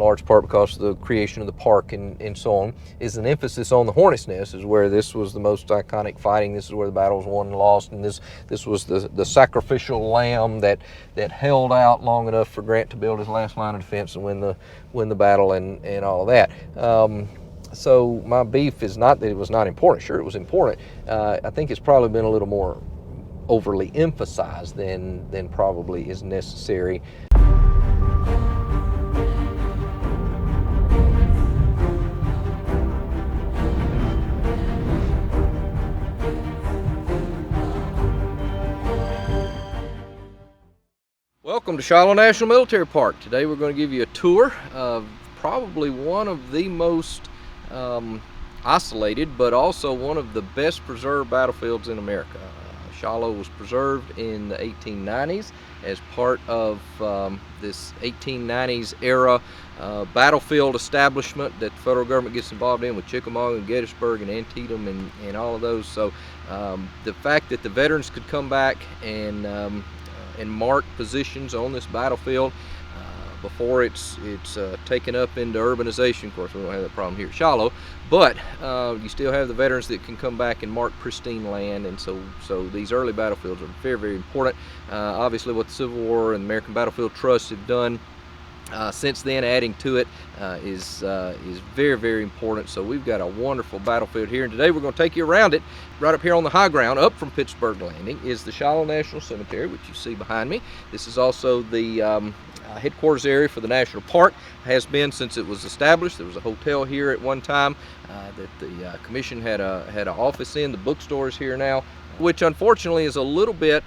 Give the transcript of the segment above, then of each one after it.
large part because of the creation of the park and so on, is an emphasis on the Hornet's Nest, is where this was the most iconic fighting. This is where the battle was won and lost, and this was the sacrificial lamb that held out long enough for Grant to build his last line of defense and win the battle and all of that. So my beef is not that it was not important. Sure, it was important. I think it's probably been a little more overly emphasized than probably is necessary. Welcome to Shiloh National Military Park. Today we're going to give you a tour of probably one of the most isolated, but also one of the best preserved battlefields in America. Shiloh was preserved in the 1890s as part of this 1890s era battlefield establishment that the federal government gets involved in with Chickamauga and Gettysburg and Antietam and all of those. So the fact that the veterans could come back and mark positions on this battlefield before it's taken up into urbanization. Of course, we don't have that problem here at Shiloh, but you still have the veterans that can come back and mark pristine land, and so these early battlefields are very, very important. Obviously, what the Civil War and the American Battlefield Trust have done since then, adding to it, is very, very important. So we've got a wonderful battlefield here, and today we're going to take you around it. Right up here on the high ground, up from Pittsburg Landing, is the Shiloh National Cemetery, which you see behind me. This is also the headquarters area for the National Park. Has been since it was established. There was a hotel here at one time that the commission had an office in. The bookstore is here now, which unfortunately is a little bit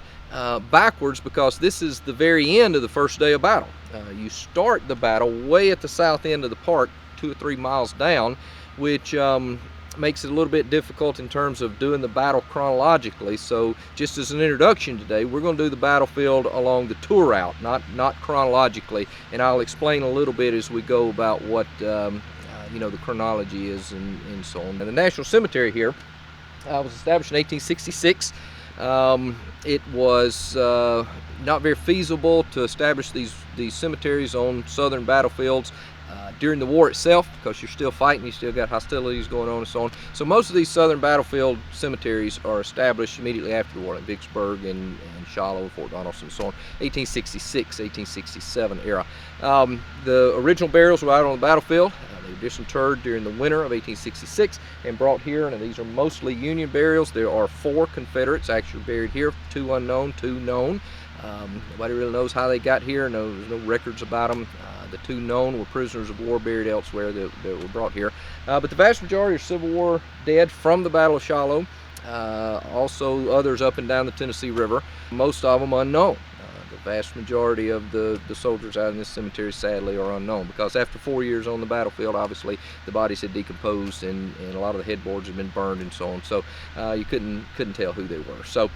backwards because this is the very end of the first day of battle. You start the battle way at the south end of the park, 2 or 3 miles down, which makes it a little bit difficult in terms of doing the battle chronologically. So just as an introduction today, we're going to do the battlefield along the tour route, not chronologically, and I'll explain a little bit as we go about what the chronology is and so on. And the National Cemetery here was established in 1866. It was not very feasible to establish these cemeteries on southern battlefields during the war itself, because you're still fighting, you still got hostilities going on and so on. So most of these southern battlefield cemeteries are established immediately after the war, like Vicksburg and Shiloh, Fort Donelson and so on, 1866, 1867 era. The original burials were out on the battlefield. They were disinterred during the winter of 1866 and brought here, and these are mostly Union burials. There are 4 Confederates actually buried here, 2 unknown, 2 known. Nobody really knows how they got here. There's no records about them. The 2 known were prisoners of war buried elsewhere that were brought here. But the vast majority are Civil War dead from the Battle of Shiloh. Also others up and down the Tennessee River, most of them unknown. The vast majority of the soldiers out in this cemetery sadly are unknown, because after 4 years on the battlefield, obviously the bodies had decomposed and a lot of the headboards had been burned and so on, so you couldn't tell who they were. So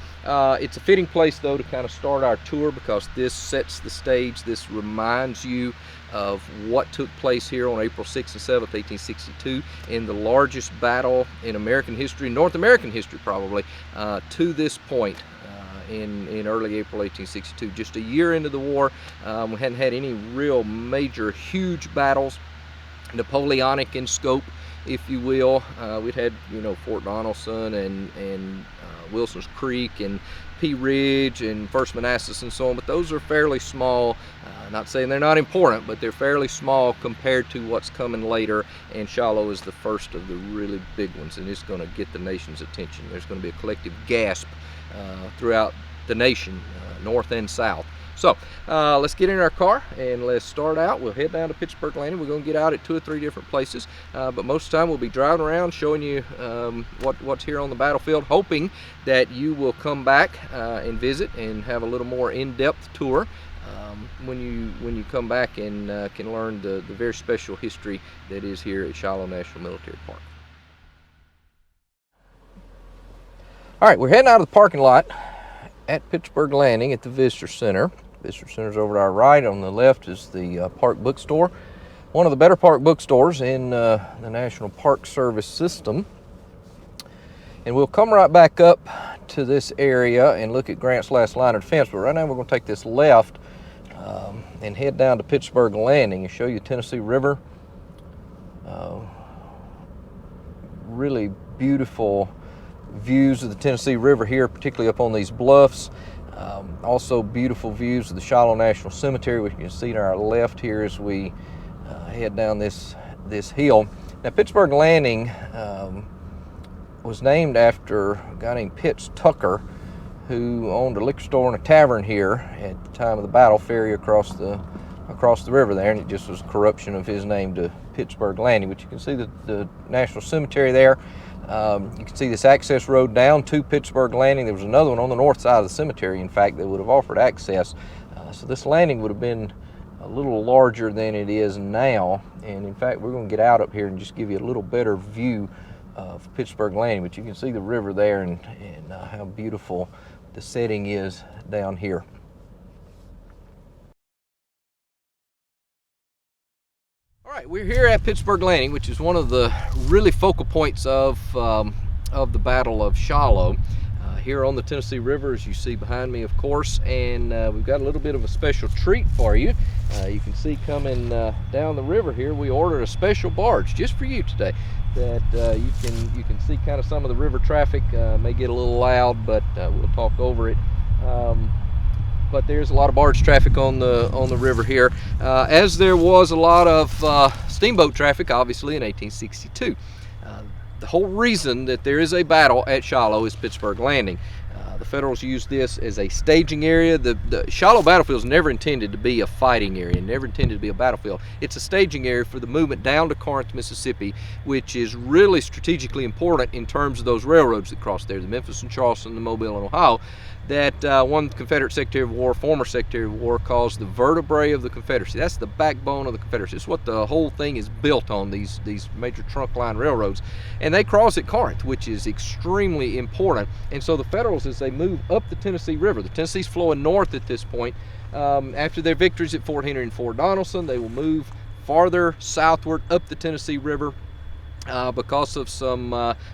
it's a fitting place though to kind of start our tour, because this sets the stage. This reminds you of what took place here on April 6th and 7th, 1862, in the largest battle in American history, North American history probably, to this point. In early April 1862, just a year into the war. We hadn't had any real major huge battles, Napoleonic in scope, if you will. We'd had Fort Donelson and Wilson's Creek and Pea Ridge and First Manassas and so on, but those are fairly small. Not saying they're not important, but they're fairly small compared to what's coming later, and Shiloh is the first of the really big ones, and it's going to get the nation's attention. There's going to be a collective gasp throughout the nation, north and south. So let's get in our car and let's start out. We'll head down to Pittsburg Landing. We're going to get out at 2 or 3 different places, but most of the time we'll be driving around showing you what's here on the battlefield, hoping that you will come back and visit and have a little more in-depth tour when you come back and can learn the very special history that is here at Shiloh National Military Park. All right, we're heading out of the parking lot at Pittsburg Landing at the Visitor Center. Visitor Center's over to our right. On the left is the park bookstore, one of the better park bookstores in the National Park Service system. And we'll come right back up to this area and look at Grant's last line of defense. But right now we're going to take this left and head down to Pittsburg Landing and show you Tennessee River. Really beautiful views of the Tennessee River here, particularly up on these bluffs. Also beautiful views of the Shiloh National Cemetery, which you can see to our left here as we head down this hill. Now, Pittsburg Landing was named after a guy named Pitts Tucker, who owned a liquor store and a tavern here at the time of the battle, ferry across the river there, and it just was corruption of his name to Pittsburg Landing. But you can see the National Cemetery there. You can see this access road down to Pittsburg Landing. There was another one on the north side of the cemetery, in fact, that would have offered access. So this landing would have been a little larger than it is now. And in fact, we're going to get out up here and just give you a little better view of Pittsburg Landing. But you can see the river there and how beautiful the setting is down here. All right, we're here at Pittsburg Landing, which is one of the really focal points of the Battle of Shiloh. Here on the Tennessee River, as you see behind me, of course, and we've got a little bit of a special treat for you. You can see coming down the river here, we ordered a special barge just for you today that you can see kind of some of the river traffic. May get a little loud, but we'll talk over it. But there's a lot of barge traffic on the river here, as there was a lot of steamboat traffic, obviously, in 1862. The whole reason that there is a battle at Shiloh is Pittsburg Landing. The Federals used this as a staging area. The Shiloh battlefield is never intended to be a fighting area, never intended to be a battlefield. It's a staging area for the movement down to Corinth, Mississippi, which is really strategically important in terms of those railroads that cross there, the Memphis and Charleston, the Mobile and Ohio, that one Confederate Secretary of War, former Secretary of War, calls the vertebrae of the Confederacy. That's the backbone of the Confederacy. It's what the whole thing is built on, these major trunk line railroads. And they cross at Corinth, which is extremely important. And so the Federals, as they move up the Tennessee River, the Tennessee's flowing north at this point, after their victories at Fort Henry and Fort Donelson, they will move farther southward up the Tennessee River. Because of some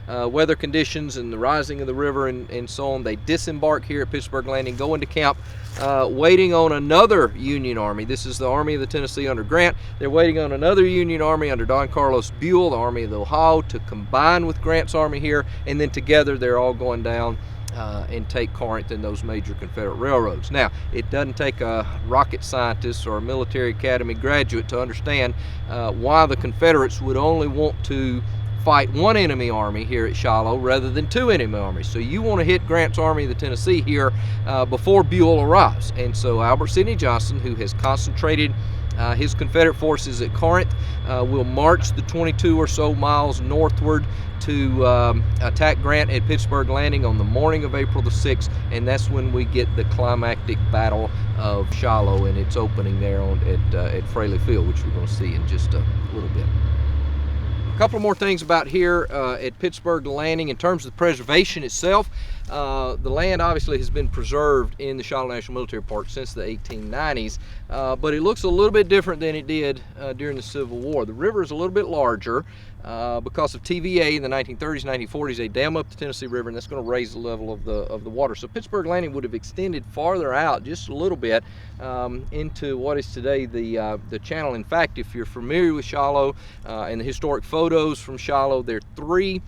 weather conditions and the rising of the river and so on, they disembark here at Pittsburg Landing, go into camp, waiting on another Union Army. This is the Army of the Tennessee under Grant. They're waiting on another Union Army under Don Carlos Buell, the Army of the Ohio, to combine with Grant's army here, and then together they're all going down and take Corinth and those major Confederate railroads. Now, it doesn't take a rocket scientist or a military academy graduate to understand why the Confederates would only want to fight one enemy army here at Shiloh rather than two enemy armies. So you want to hit Grant's Army of the Tennessee here before Buell arrives. And so Albert Sidney Johnston, who has concentrated his Confederate forces at Corinth, will march the 22 or so miles northward to attack Grant at Pittsburg Landing on the morning of April the 6th, and that's when we get the climactic Battle of Shiloh and its opening there at Fraley Field, which we're going to see in just a little bit. A couple more things about here at Pittsburg Landing in terms of the preservation itself. The land obviously has been preserved in the Shiloh National Military Park since the 1890s, but it looks a little bit different than it did during the Civil War. The river is a little bit larger because of TVA in the 1930s, 1940s. They dam up the Tennessee River, and that's going to raise the level of the water. So Pittsburg Landing would have extended farther out just a little bit into what is today the channel. In fact, if you're familiar with Shiloh and the historic photos from Shiloh, there are three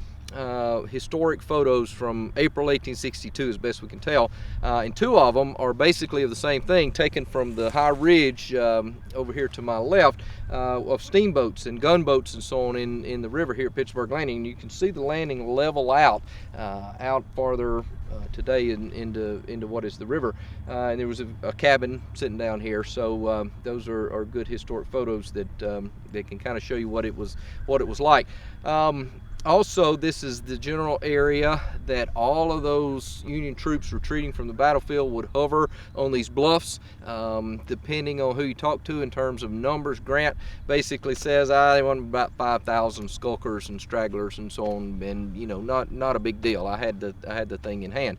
historic photos from April 1862, as best we can tell, and two of them are basically of the same thing, taken from the high ridge over here to my left, of steamboats and gunboats and so on in the river here at Pittsburg Landing. You can see the landing level out farther today into what is the river, and there was a cabin sitting down here. So those are good historic photos that can kind of show you what it was like. Also, this is the general area that all of those Union troops retreating from the battlefield would hover on these bluffs, depending on who you talk to in terms of numbers. Grant basically says they want about 5,000 skulkers and stragglers and so on, and not a big deal. I had the thing in hand.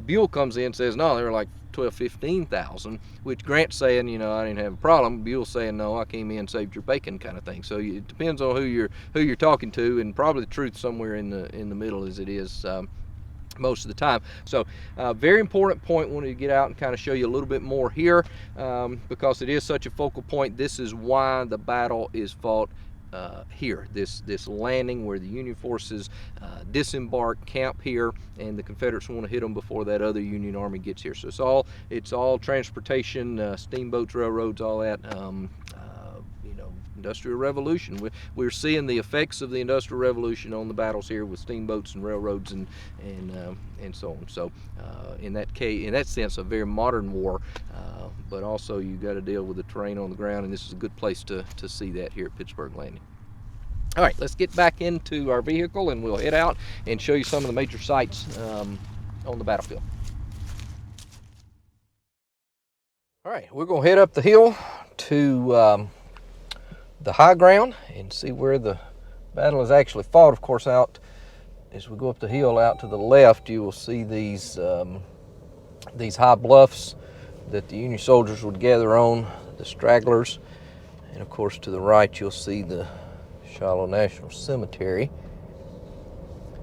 Buell comes in and says no, they were like 15,000, which Grant's saying, I didn't have a problem. Buell's saying, no, I came in and saved your bacon, kind of thing. So it depends on who you're talking to, and probably the truth somewhere in the middle as it is most of the time. So very important point. Wanted to get out and kind of show you a little bit more here, because it is such a focal point. This is why the battle is fought here, this landing where the Union forces disembark, camp here, and the Confederates want to hit them before that other Union army gets here. So it's all transportation, steamboats, railroads, all that. You know, Industrial Revolution. We're seeing the effects of the Industrial Revolution on the battles here with steamboats and railroads and so on. So in that sense, a very modern war, but also you got to deal with the terrain on the ground, and this is a good place to see that here at Pittsburg Landing. All right, let's get back into our vehicle and we'll head out and show you some of the major sites on the battlefield. All right, we're going to head up the hill to the high ground and see where the battle is actually fought. Of course, out as we go up the hill out to the left, you will see these high bluffs that the Union soldiers would gather on, the stragglers, and of course to the right you'll see the Shiloh National Cemetery.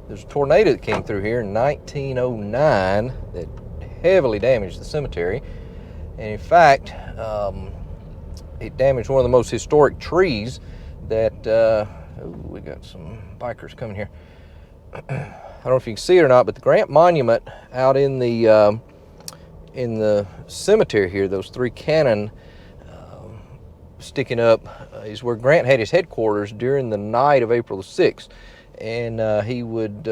There's a tornado that came through here in 1909 that heavily damaged the cemetery, and in fact it damaged one of the most historic trees that we got some bikers coming here. I don't know if you can see it or not, but the Grant Monument out in the cemetery here, those three cannon sticking up, is where Grant had his headquarters during the night of April the 6th. And he would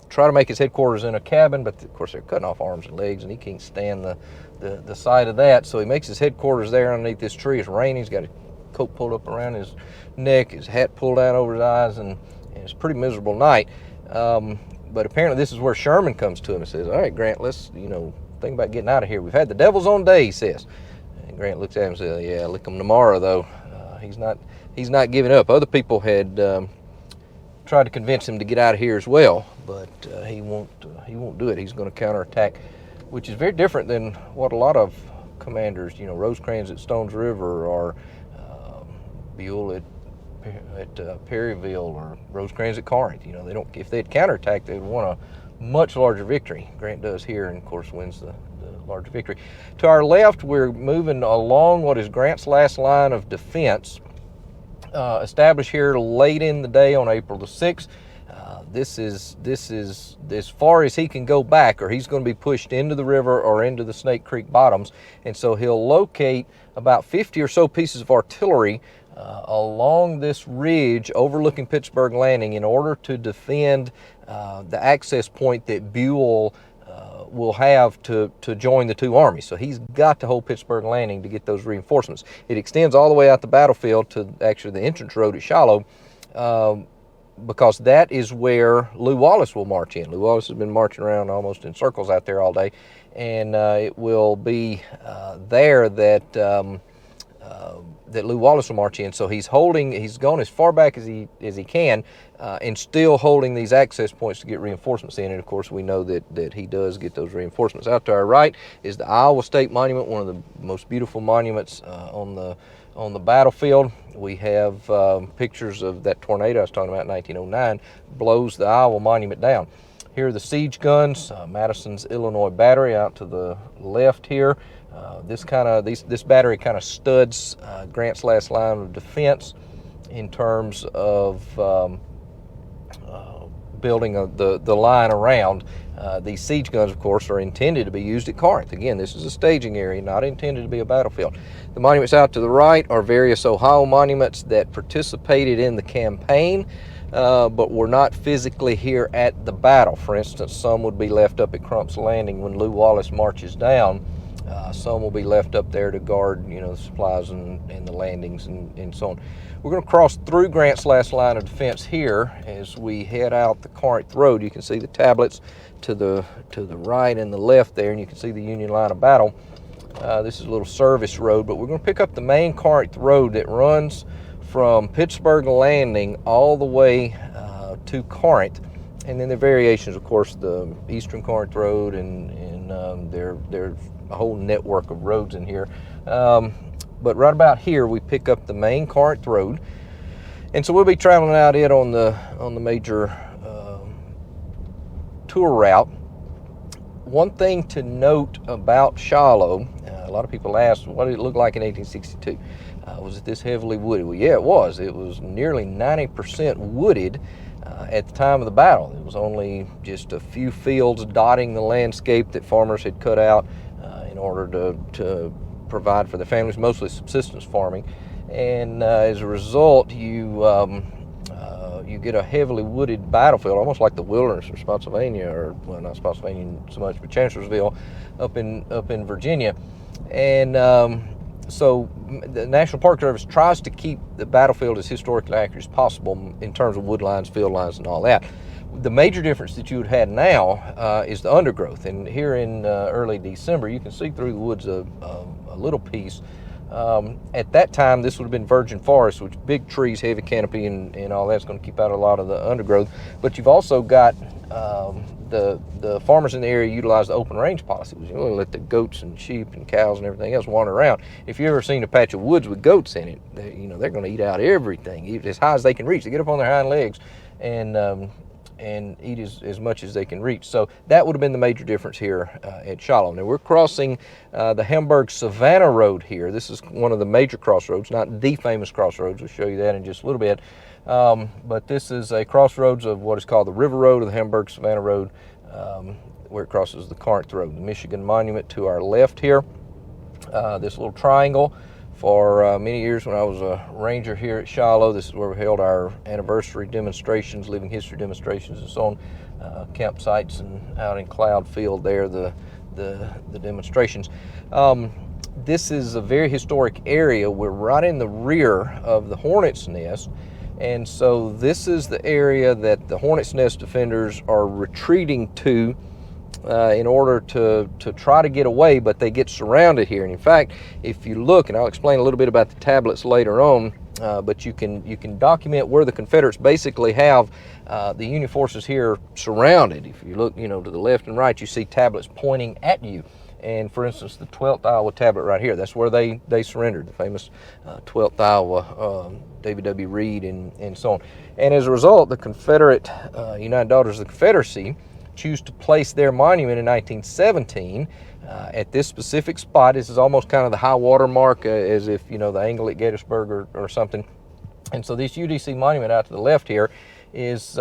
try to make his headquarters in a cabin, but of course they're cutting off arms and legs, and he can't stand the sight of that. So he makes his headquarters there underneath this tree. It's raining. He's got a coat pulled up around his neck, his hat pulled down over his eyes, and it's a pretty miserable night. But apparently this is where Sherman comes to him and says, "All right, Grant, let's think about getting out of here. We've had the devil's own day," he says. And Grant looks at him and says, "Yeah, lick him tomorrow, though." He's not giving up. Other people had tried to convince him to get out of here as well, but he won't do it. He's going to counterattack, which is very different than what a lot of commanders, Rosecrans at Stones River, or Buell at Perryville, or Rosecrans at Corinth. They don't. If they'd counterattacked, they'd want a much larger victory. Grant does here, and of course wins the larger victory. To our left, we're moving along what is Grant's last line of defense, established here late in the day on April the 6th. This is as far as he can go back, or he's going to be pushed into the river or into the Snake Creek bottoms, and so he'll locate about 50 or so pieces of artillery along this ridge overlooking Pittsburg Landing in order to defend the access point that Buell will have to join the two armies. So he's got to hold Pittsburg Landing to get those reinforcements. It extends all the way out the battlefield to actually the entrance road at Shiloh, because that is where Lew Wallace will march in. Lew Wallace has been marching around almost in circles out there all day, and it will be there that Lew Wallace will march in. So he's gone as far back as he can, and still holding these access points to get reinforcements in. And of course we know that he does get those reinforcements. Out to our right is the Iowa State Monument, one of the most beautiful monuments on the battlefield. We have pictures of that tornado I was talking about in 1909 blows the Iowa Monument down. Here are the siege guns, Madison's Illinois Battery out to the left here. This battery kind of studs Grant's last line of defense in terms of building the line around. These siege guns, of course, are intended to be used at Corinth. Again, this is a staging area, not intended to be a battlefield. The monuments out to the right are various Ohio monuments that participated in the campaign, but were not physically here at the battle. For instance, some would be left up at Crump's Landing when Lew Wallace marches down. Some will be left up there to guard, the supplies and the landings and so on. We're going to cross through Grant's last line of defense here as we head out the Corinth Road. You can see the tablets to the right and the left there, and you can see the Union line of battle. This is a little service road, but we're going to pick up the main Corinth Road that runs from Pittsburg Landing all the way to Corinth. And then the variations, of course, the Eastern Corinth Road, and there's a whole network of roads in here. But right about here, we pick up the main Corinth Road, and so we'll be traveling out it on the major tour route. one thing to note about Shiloh, a lot of people ask, what did it look like in 1862? Was it this heavily wooded? Well, yeah, it was. It was nearly 90% wooded at the time of the battle. It was only just a few fields dotting the landscape that farmers had cut out in order to provide for their families, mostly subsistence farming. And as a result, you get a heavily wooded battlefield, almost like the wilderness of Spotsylvania, or well, not Spotsylvania so much, but Chancellorsville up in Virginia. And so the National Park Service tries to keep the battlefield as historically accurate as possible in terms of wood lines, field lines, and all that. The major difference that you would have now is the undergrowth. And here in early December, you can see through the woods a little piece. At that time, this would have been virgin forest, which big trees, heavy canopy, and all that's going to keep out a lot of the undergrowth. But you've also got the farmers in the area utilize the open range policy, which let the goats and sheep and cows and everything else wander around. If you've ever seen a patch of woods with goats in it, they're going to eat out everything, as high as they can reach. They get up on their hind legs and eat as much as they can reach. So that would have been the major difference here at Shiloh. Now we're crossing the Hamburg-Savannah Road here. This is one of the major crossroads, not the famous crossroads. We'll show you that in just a little bit. But this is a crossroads of what is called the River Road, or the Hamburg-Savannah Road, where it crosses the Corinth Road. The Michigan Monument to our left here. This little triangle. For many years when I was a ranger here at Shiloh, this is where we held our anniversary demonstrations, living history demonstrations, and so on, campsites, and out in Cloud Field there, the demonstrations. This is a very historic area. We're right in the rear of the Hornet's Nest, and so this is the area that the Hornet's Nest defenders are retreating to in order to try to get away, but they get surrounded here. And in fact, if you look, and I'll explain a little bit about the tablets later on, but you can document where the Confederates basically have the Union forces here surrounded. If you look, to the left and right, you see tablets pointing at you. And for instance, the 12th Iowa tablet right here, that's where they surrendered, the famous 12th Iowa, David W. Reed, and so on. And as a result, the Confederate United Daughters of the Confederacy choose to place their monument in 1917 at this specific spot. This is almost kind of the high water mark, as if, the angle at Gettysburg or something. And so this UDC monument out to the left here is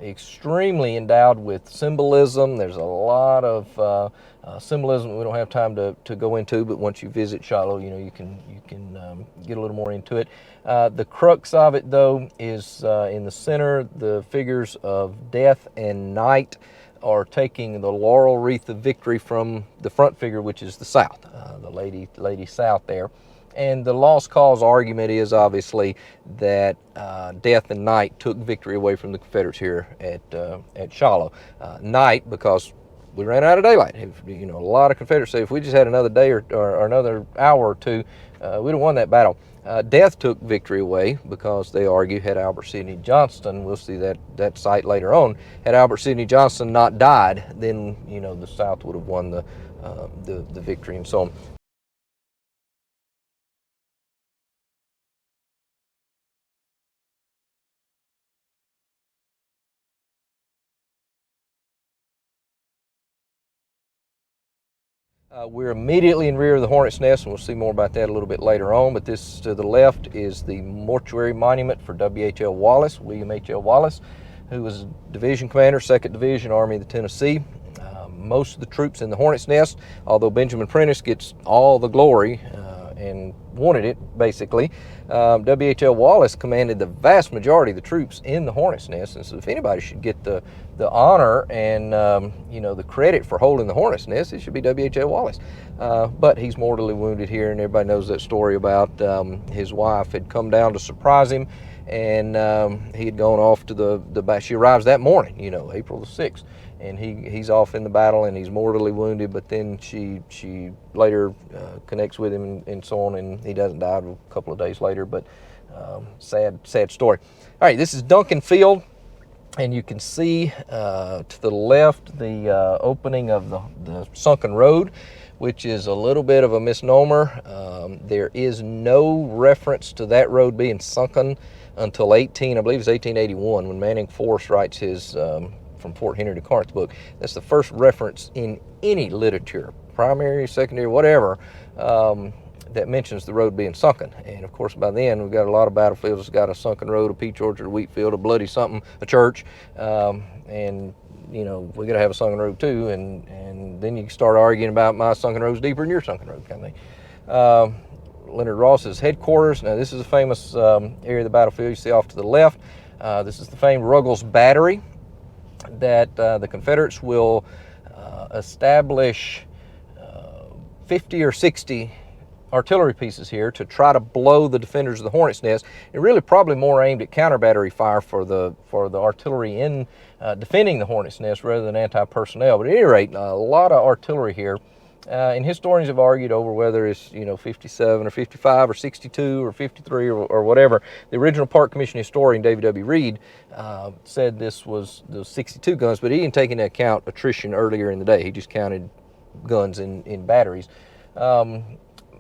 extremely endowed with symbolism. There's a lot of symbolism we don't have time to go into, but once you visit Shiloh, you can get a little more into it. The crux of it, though, is in the center. The figures of death and night are taking the laurel wreath of victory from the front figure, which is the South, the lady South there. And the lost cause argument is obviously that death and night took victory away from the Confederates here at Shiloh. Night, because we ran out of daylight. A lot of Confederates say if we just had another day or another hour or two, we'd have won that battle. Death took victory away because they argue had Albert Sidney Johnston, we'll see that site later on, had Albert Sidney Johnston not died, then the South would have won the victory and so on. We're immediately in rear of the Hornet's Nest, and we'll see more about that a little bit later on, but this to the left is the mortuary monument for W.H.L. Wallace, William H.L. Wallace, who was Division Commander, 2nd Division, Army of the Tennessee. Most of the troops in the Hornet's Nest, although Benjamin Prentiss gets all the glory and wanted it, basically, W.H.L. Wallace commanded the vast majority of the troops in the Hornet's Nest, and so if anybody should get the honor and the credit for holding the Hornet's Nest, it should be W.H.L. Wallace. But he's mortally wounded here, and everybody knows that story about his wife had come down to surprise him, and he had gone off to the she arrives that morning, April the 6th, and he's off in the battle, and he's mortally wounded, but then she later connects with him and so on, and he doesn't die a couple of days later, but sad story. All right, this is Duncan Field, and you can see to the left the opening of the Sunken Road, which is a little bit of a misnomer. There is no reference to that road being sunken until I believe it's 1881, when Manning Force writes his from Fort Henry to Corinth book. That's the first reference in any literature, primary, secondary, whatever, that mentions the road being sunken. And of course, by then we've got a lot of battlefields. It's got a sunken road, a peach orchard, a wheat field, a bloody something, a church, and we got to have a sunken road too. And then you start arguing about my sunken road's deeper than your sunken road, kind of thing. Leonard Ross's headquarters. Now, this is a famous area of the battlefield you see off to the left. This is the famed Ruggles Battery that the Confederates will establish 50 or 60 artillery pieces here to try to blow the defenders of the Hornet's nest, and really probably more aimed at counter battery fire for the artillery in defending the Hornet's nest rather than anti-personnel. But at any rate, a lot of artillery here, and historians have argued over whether it's 57 or 55 or 62 or 53 or whatever. The original Park Commission historian David W. Reed said this was the 62 guns, but he didn't take into account attrition earlier in the day. He just counted guns in batteries.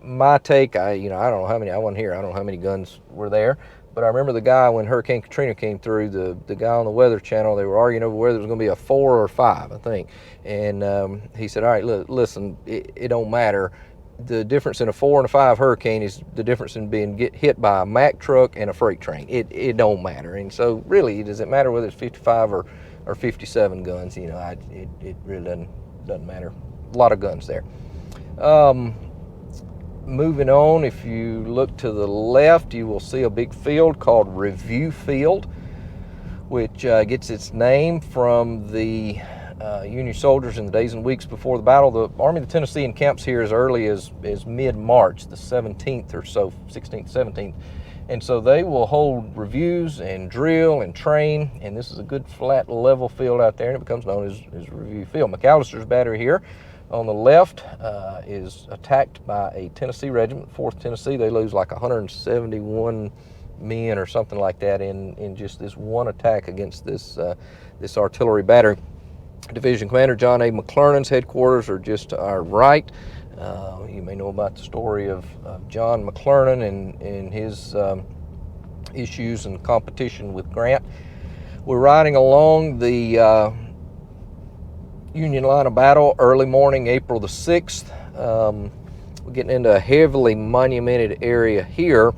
My take, I don't know how many, I wasn't here, I don't know how many guns were there, but I remember the guy when Hurricane Katrina came through, the guy on the Weather Channel, they were arguing over whether it was going to be a 4 or 5, I think. And he said, all right, listen, it don't matter. The difference in a 4 and a 5 hurricane is the difference in being hit by a Mack truck and a freight train. It don't matter. And so really, does it matter whether it's 55 or 57 guns? It really doesn't matter. A lot of guns there. Moving on, if you look to the left, you will see a big field called Review Field, which gets its name from the Union soldiers in the days and weeks before the battle. The Army of the Tennessee encamps here as early as mid-March, the 17th or so, 16th, 17th. And so they will hold reviews and drill and train, and this is a good flat level field out there, and it becomes known as Review Field. McAllister's battery here on the left is attacked by a Tennessee regiment, 4th Tennessee. They lose like 171 men or something like that in just this one attack against this artillery battery. Division Commander John A. McClernand's headquarters are just to our right. You may know about the story of John McClernand and his issues and competition with Grant. We're riding along the Union line of battle early morning, April the 6th. We're getting into a heavily monumented area here,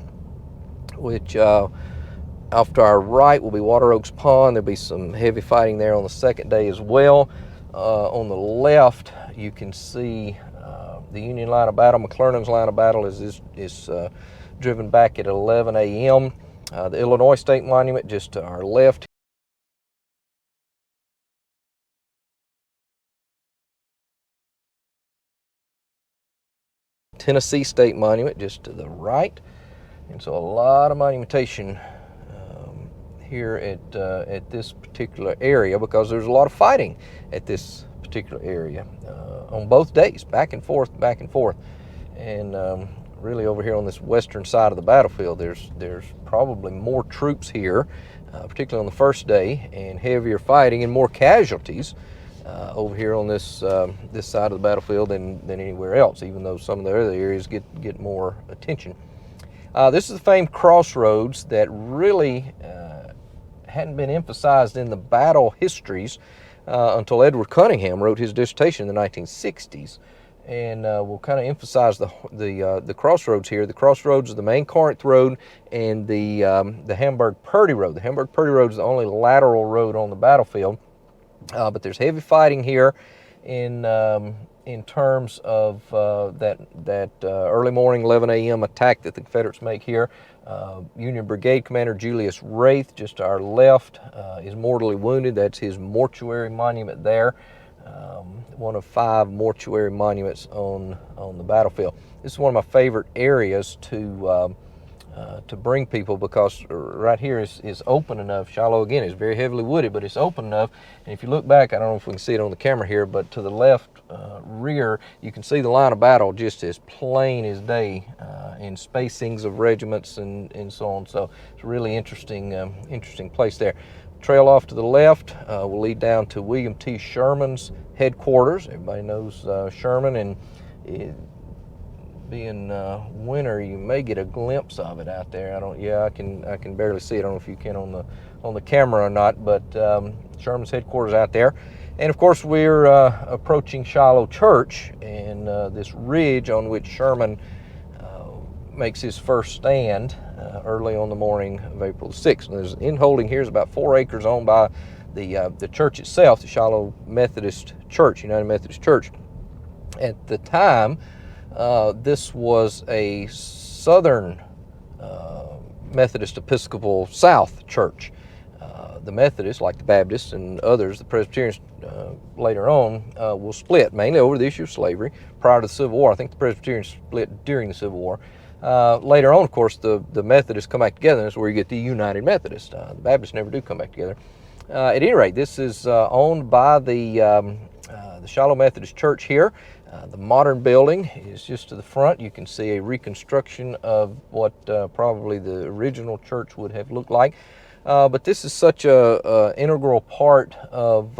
which off to our right will be Water Oaks Pond. There'll be some heavy fighting there on the second day as well. On the left, you can see the Union line of battle. McClernand's line of battle is driven back at 11 a.m. The Illinois State Monument just to our left. Tennessee State Monument just to the right, and so a lot of monumentation here at this particular area, because there's a lot of fighting at this particular area on both days, back and forth, and really over here on this western side of the battlefield, there's probably more troops here, particularly on the first day, and heavier fighting and more casualties over here on this side of the battlefield than anywhere else, even though some of the other areas get more attention. This is the famed crossroads that really hadn't been emphasized in the battle histories until Edward Cunningham wrote his dissertation in the 1960s. And we'll kind of emphasize the crossroads here. The crossroads is the main Corinth Road and the Hamburg-Purdy Road. The Hamburg-Purdy Road is the only lateral road on the battlefield. But there's heavy fighting here in terms of that early morning 11 a.m. attack that the Confederates make here. Union Brigade Commander Julius Wraith, just to our left, is mortally wounded. That's his mortuary monument there. One of 5 mortuary monuments on the battlefield. This is one of my favorite areas to bring people, because right here is open enough. Shiloh, again, is very heavily wooded, but it's open enough. And if you look back, I don't know if we can see it on the camera here, but to the left rear, you can see the line of battle just as plain as day in spacings of regiments and so on. So it's a really interesting place there. Trail off to the left will lead down to William T. Sherman's headquarters. Everybody knows Sherman, and being winter, you may get a glimpse of it out there. I can barely see it. I don't know if you can on the camera or not, but Sherman's headquarters out there. And of course, we're approaching Shiloh Church, and this ridge on which Sherman makes his first stand early on the morning of April 6th. And there's in holding here is about 4 acres owned by the church itself, the Shiloh Methodist Church, United Methodist Church. At the time, this was a Southern Methodist Episcopal South church. The Methodists, like the Baptists and others, the Presbyterians later on, will split, mainly over the issue of slavery. Prior to the Civil War, I think the Presbyterians split during the Civil War. Later on, of course, the Methodists come back together, and that's where you get the United Methodist. The Baptists never do come back together. At any rate, this is owned by the Shiloh Methodist Church here. The modern building is just to the front. You can see a reconstruction of what probably the original church would have looked like. But this is such a integral part of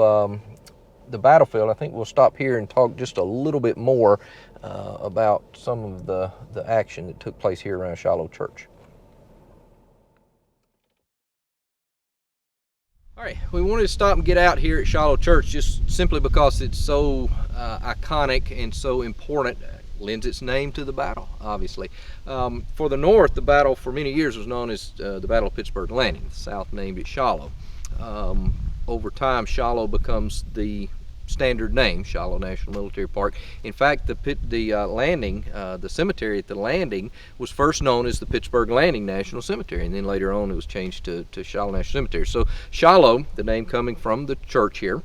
the battlefield. I think we'll stop here and talk just a little bit more about some of the action that took place here around Shiloh Church. All right, we wanted to stop and get out here at Shiloh Church just simply because it's so iconic and so important. Lends its name to the battle, obviously. For the North, the battle for many years was known as the Battle of Pittsburg Landing. The South named it Shiloh. Over time, Shiloh becomes the standard name, Shiloh National Military Park. In fact, the landing, the cemetery at the landing, was first known as the Pittsburg Landing National Cemetery, and then later on it was changed to Shiloh National Cemetery. So Shiloh, the name coming from the church here,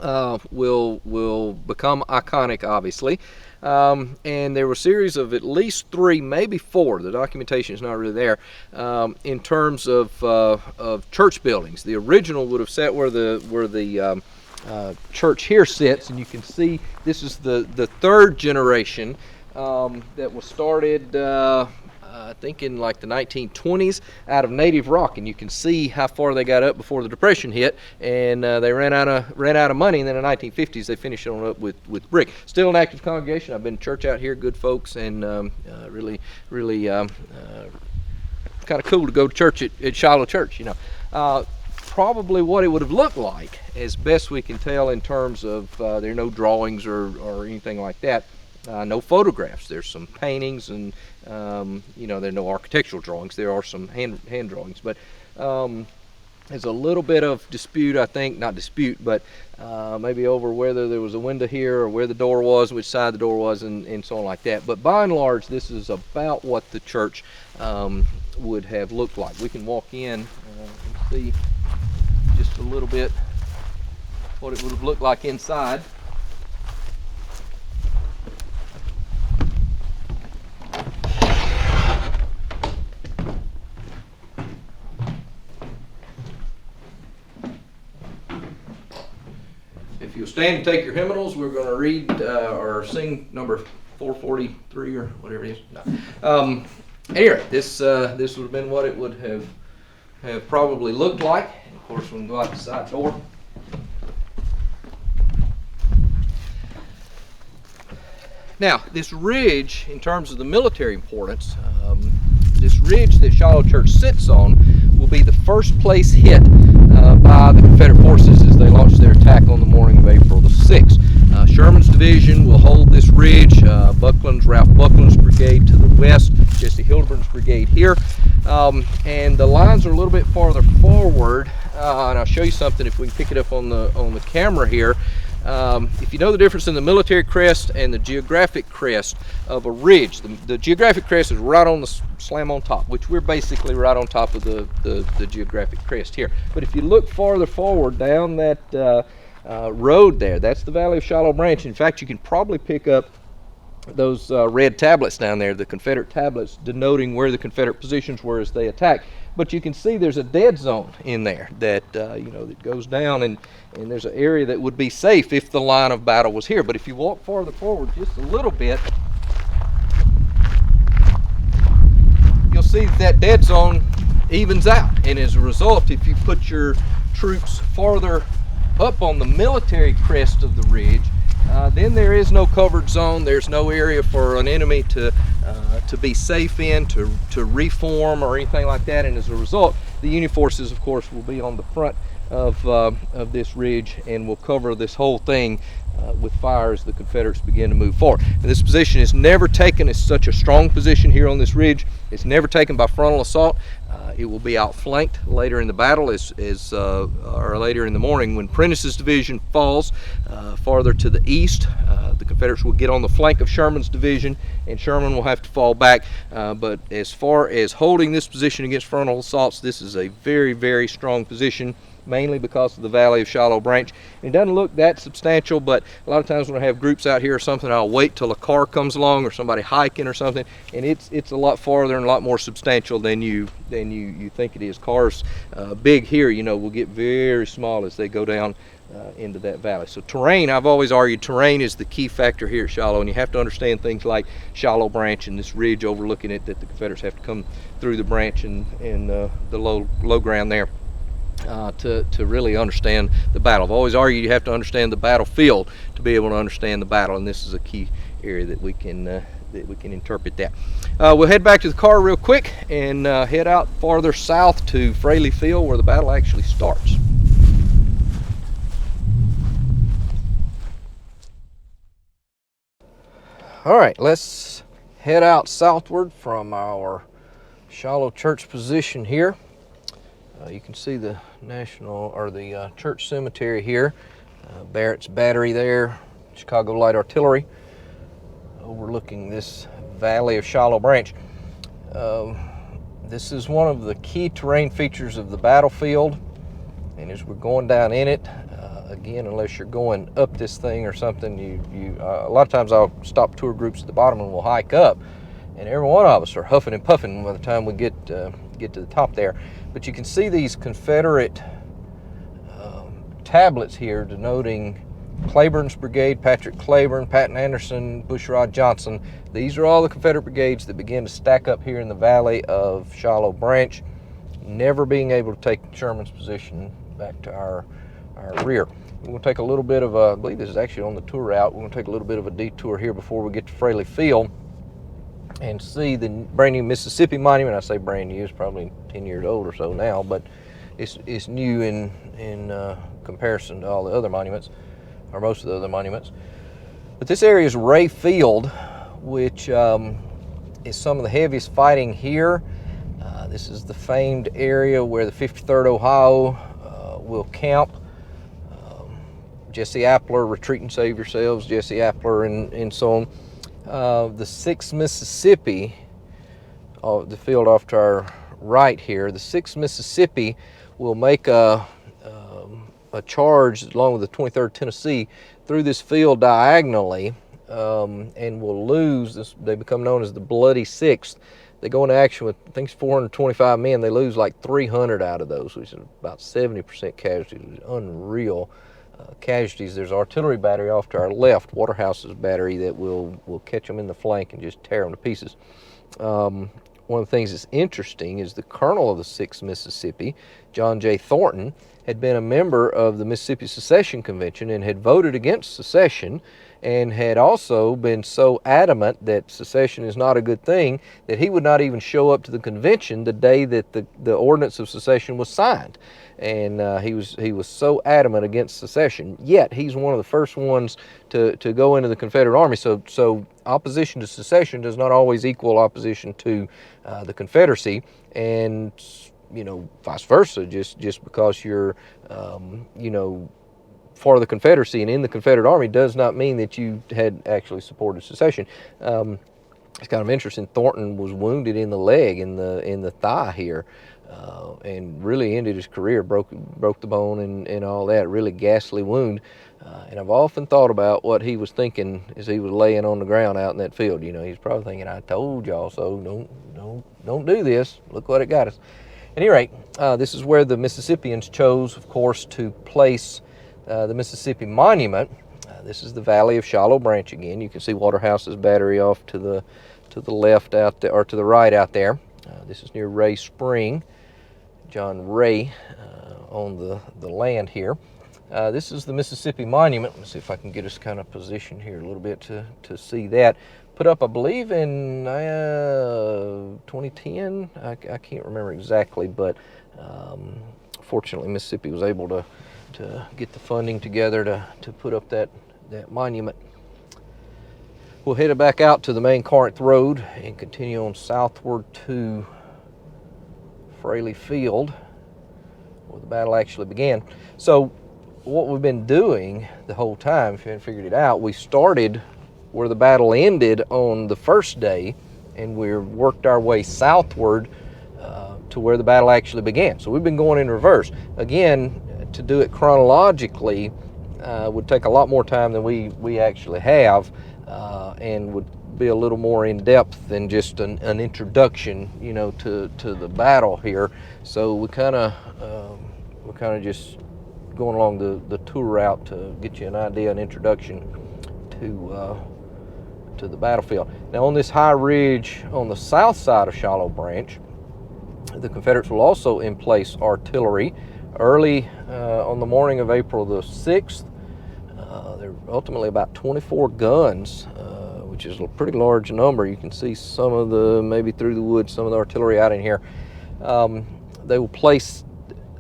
will become iconic, obviously. And there were a series of at least 3, maybe 4, the documentation is not really there, in terms of church buildings. The original would have sat where the church here sits, and you can see this is the 3rd generation that was started I think in like the 1920s out of native rock, and you can see how far they got up before the Depression hit, and they ran out of money, and then in the 1950s they finished on up with brick. Still an active congregation. I've been to church out here, good folks, and really kind of cool to go to church at Shiloh Church. Probably what it would have looked like, as best we can tell, in terms of there are no drawings or anything like that. No photographs. There's some paintings, and there are no architectural drawings. There are some hand drawings, but there's a little bit of dispute, I think, not dispute, but maybe over whether there was a window here or where the door was, which side the door was, and so on like that. But by and large, this is about what the church would have looked like. We can walk in and see just a little bit what it would have looked like inside. If you'll stand and take your hymnals, we're going to read or sing number 443 or whatever it is. No. Anyway, this would have been what it would have probably looked like. And of course, we can go out the side door. Now, this ridge, in terms of the military importance, this ridge that Shiloh Church sits on will be the first place hit by the Confederate forces as they launched their attack on the morning of April the 6th. Sherman's division will hold this ridge, Ralph Buckland's brigade to the west, Jesse Hildeburn's brigade here, and the lines are a little bit farther forward, and I'll show you something if we can pick it up on the camera here. If you know the difference in the military crest and the geographic crest of a ridge, the geographic crest is right on the slam on top, which we're basically right on top of the geographic crest here. But if you look farther forward down that road there, that's the Valley of Shiloh Branch. In fact, you can probably pick up those red tablets down there, the Confederate tablets denoting where the Confederate positions were as they attacked. But you can see there's a dead zone in there that that goes down, and there's an area that would be safe if the line of battle was here. But if you walk farther forward just a little bit, you'll see that dead zone evens out, and as a result, if you put your troops farther up on the military crest of the ridge then there is no covered zone. There's no area for an enemy to be safe in, to reform or anything like that. And as a result, the Union forces, of course, will be on the front of this ridge and will cover this whole thing with fire as the Confederates begin to move forward. And this position is never taken. It's such a strong position here on this ridge. It's never taken by frontal assault. It will be outflanked later in the battle, or later in the morning when Prentice's division falls farther to the east. The Confederates will get on the flank of Sherman's division, and Sherman will have to fall back. But as far as holding this position against frontal assaults, this is a very, very strong position, mainly because of the valley of Shiloh Branch. It doesn't look that substantial, but a lot of times when I have groups out here or something, I'll wait till a car comes along or somebody hiking or something, and it's a lot farther and a lot more substantial than you think it is. Cars big here, will get very small as they go down into that valley. So terrain, I've always argued terrain is the key factor here at Shiloh, and you have to understand things like Shiloh Branch and this ridge overlooking it that the Confederates have to come through the branch and the low ground there. To really understand the battle. I've always argued you have to understand the battlefield to be able to understand the battle, and this is a key area that we can interpret that. We'll head back to the car real quick and head out farther south to Fraley Field where the battle actually starts. All right, let's head out southward from our Shiloh Church position here. You can see the church cemetery here, Barrett's Battery there, Chicago Light Artillery, overlooking this valley of Shiloh Branch. This is one of the key terrain features of the battlefield, and as we're going down in it, again, unless you're going up this thing or something, a lot of times I'll stop tour groups at the bottom and we'll hike up, and every one of us are huffing and puffing by the time we get to the top there. But you can see these Confederate tablets here denoting Claiborne's brigade, Patrick Claiborne, Patton Anderson, Bushrod Johnson. These are all the Confederate brigades that begin to stack up here in the valley of Shiloh Branch, never being able to take Sherman's position back to our rear. We're going to take a little bit of I believe this is actually on the tour route. We're going to take a little bit of a detour here before we get to Fraley Field and see the brand new Mississippi monument. I say brand new, it's probably 10 years old or so now, but it's new in comparison to all the other monuments, or most of the other monuments. But this area is Ray Field, which is some of the heaviest fighting here. This is the famed area where the 53rd Ohio will camp. Jesse Appler, retreat and save yourselves, Jesse Appler, and so on. The 6th Mississippi, the field off to our right here, the 6th Mississippi will make a charge along with the 23rd Tennessee through this field diagonally, and will lose this. They become known as the Bloody Sixth. They go into action with, I think it's 425 men. They lose like 300 out of those, which is about 70% casualties. Unreal casualties. There's artillery battery off to our left, Waterhouse's battery, that will catch them in the flank and just tear them to pieces. One of the things that's interesting is the colonel of the 6th Mississippi, John J. Thornton, had been a member of the Mississippi Secession Convention and had voted against secession, and had also been so adamant that secession is not a good thing that he would not even show up to the convention the day that the ordinance of secession was signed. And he was so adamant against secession, yet he's one of the first ones to go into the Confederate Army. So opposition to secession does not always equal opposition to the Confederacy, and vice versa. Just because you're for the Confederacy and in the Confederate Army does not mean that you had actually supported secession. It's kind of interesting. Thornton was wounded in the leg, in the thigh here, and really ended his career. Broke the bone and all that. Really ghastly wound. And I've often thought about what he was thinking as he was laying on the ground out in that field. He's probably thinking, "I told y'all so. Don't do this. Look what it got us." At any rate, this is where the Mississippians chose, of course, to place the Mississippi Monument. This is the Valley of Shiloh Branch again. You can see Waterhouse's battery off to the left out there, or to the right out there. This is near Ray Spring. John Ray on the land here. This is the Mississippi Monument. Let me see if I can get us kind of positioned here a little bit to see that. Put up, I believe, in 2010. I can't remember exactly, but fortunately Mississippi was able to get the funding together to put up that monument. We'll head back out to the main Corinth Road and continue on southward to Fraley Field, where the battle actually began. So what we've been doing the whole time, if you haven't figured it out, we started where the battle ended on the first day, and we worked our way southward to where the battle actually began. So we've been going in reverse. Again, to do it chronologically would take a lot more time than we actually have, and would be a little more in depth than just an introduction, you know, to the battle here. So we're kind of just going along the tour route to get you an idea, an introduction to the battlefield. Now, on this high ridge on the south side of Shiloh Branch, the Confederates will also emplace artillery. Early on the morning of April the 6th, there are ultimately about 24 guns, which is a pretty large number. You can see some of maybe through the woods, some of the artillery out in here. They will place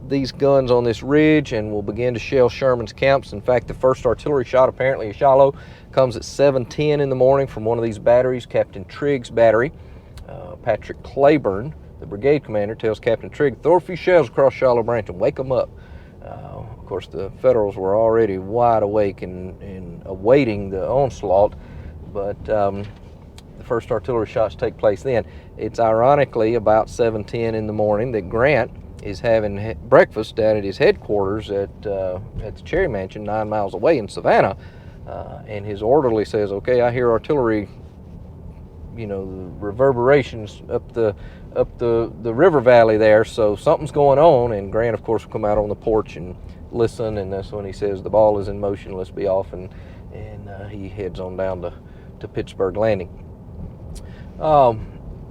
these guns on this ridge and will begin to shell Sherman's camps. In fact, the first artillery shot apparently at Shiloh comes at 7:10 in the morning from one of these batteries, Captain Trigg's battery. Patrick Claiborne, the brigade commander, tells Captain Trigg, throw a few shells across Shiloh Branch and wake them up. Of course, the Federals were already wide awake and awaiting the onslaught, but the first artillery shots take place then. It's ironically about 7:10 in the morning that Grant is having breakfast down at his headquarters at the Cherry Mansion 9 miles away in Savannah, and his orderly says, okay, I hear artillery, you know, the reverberations up the river valley there, so something's going on. And Grant, of course, will come out on the porch and listen, and that's when he says the ball is in motion, let's be off, and he heads on down to Pittsburg Landing.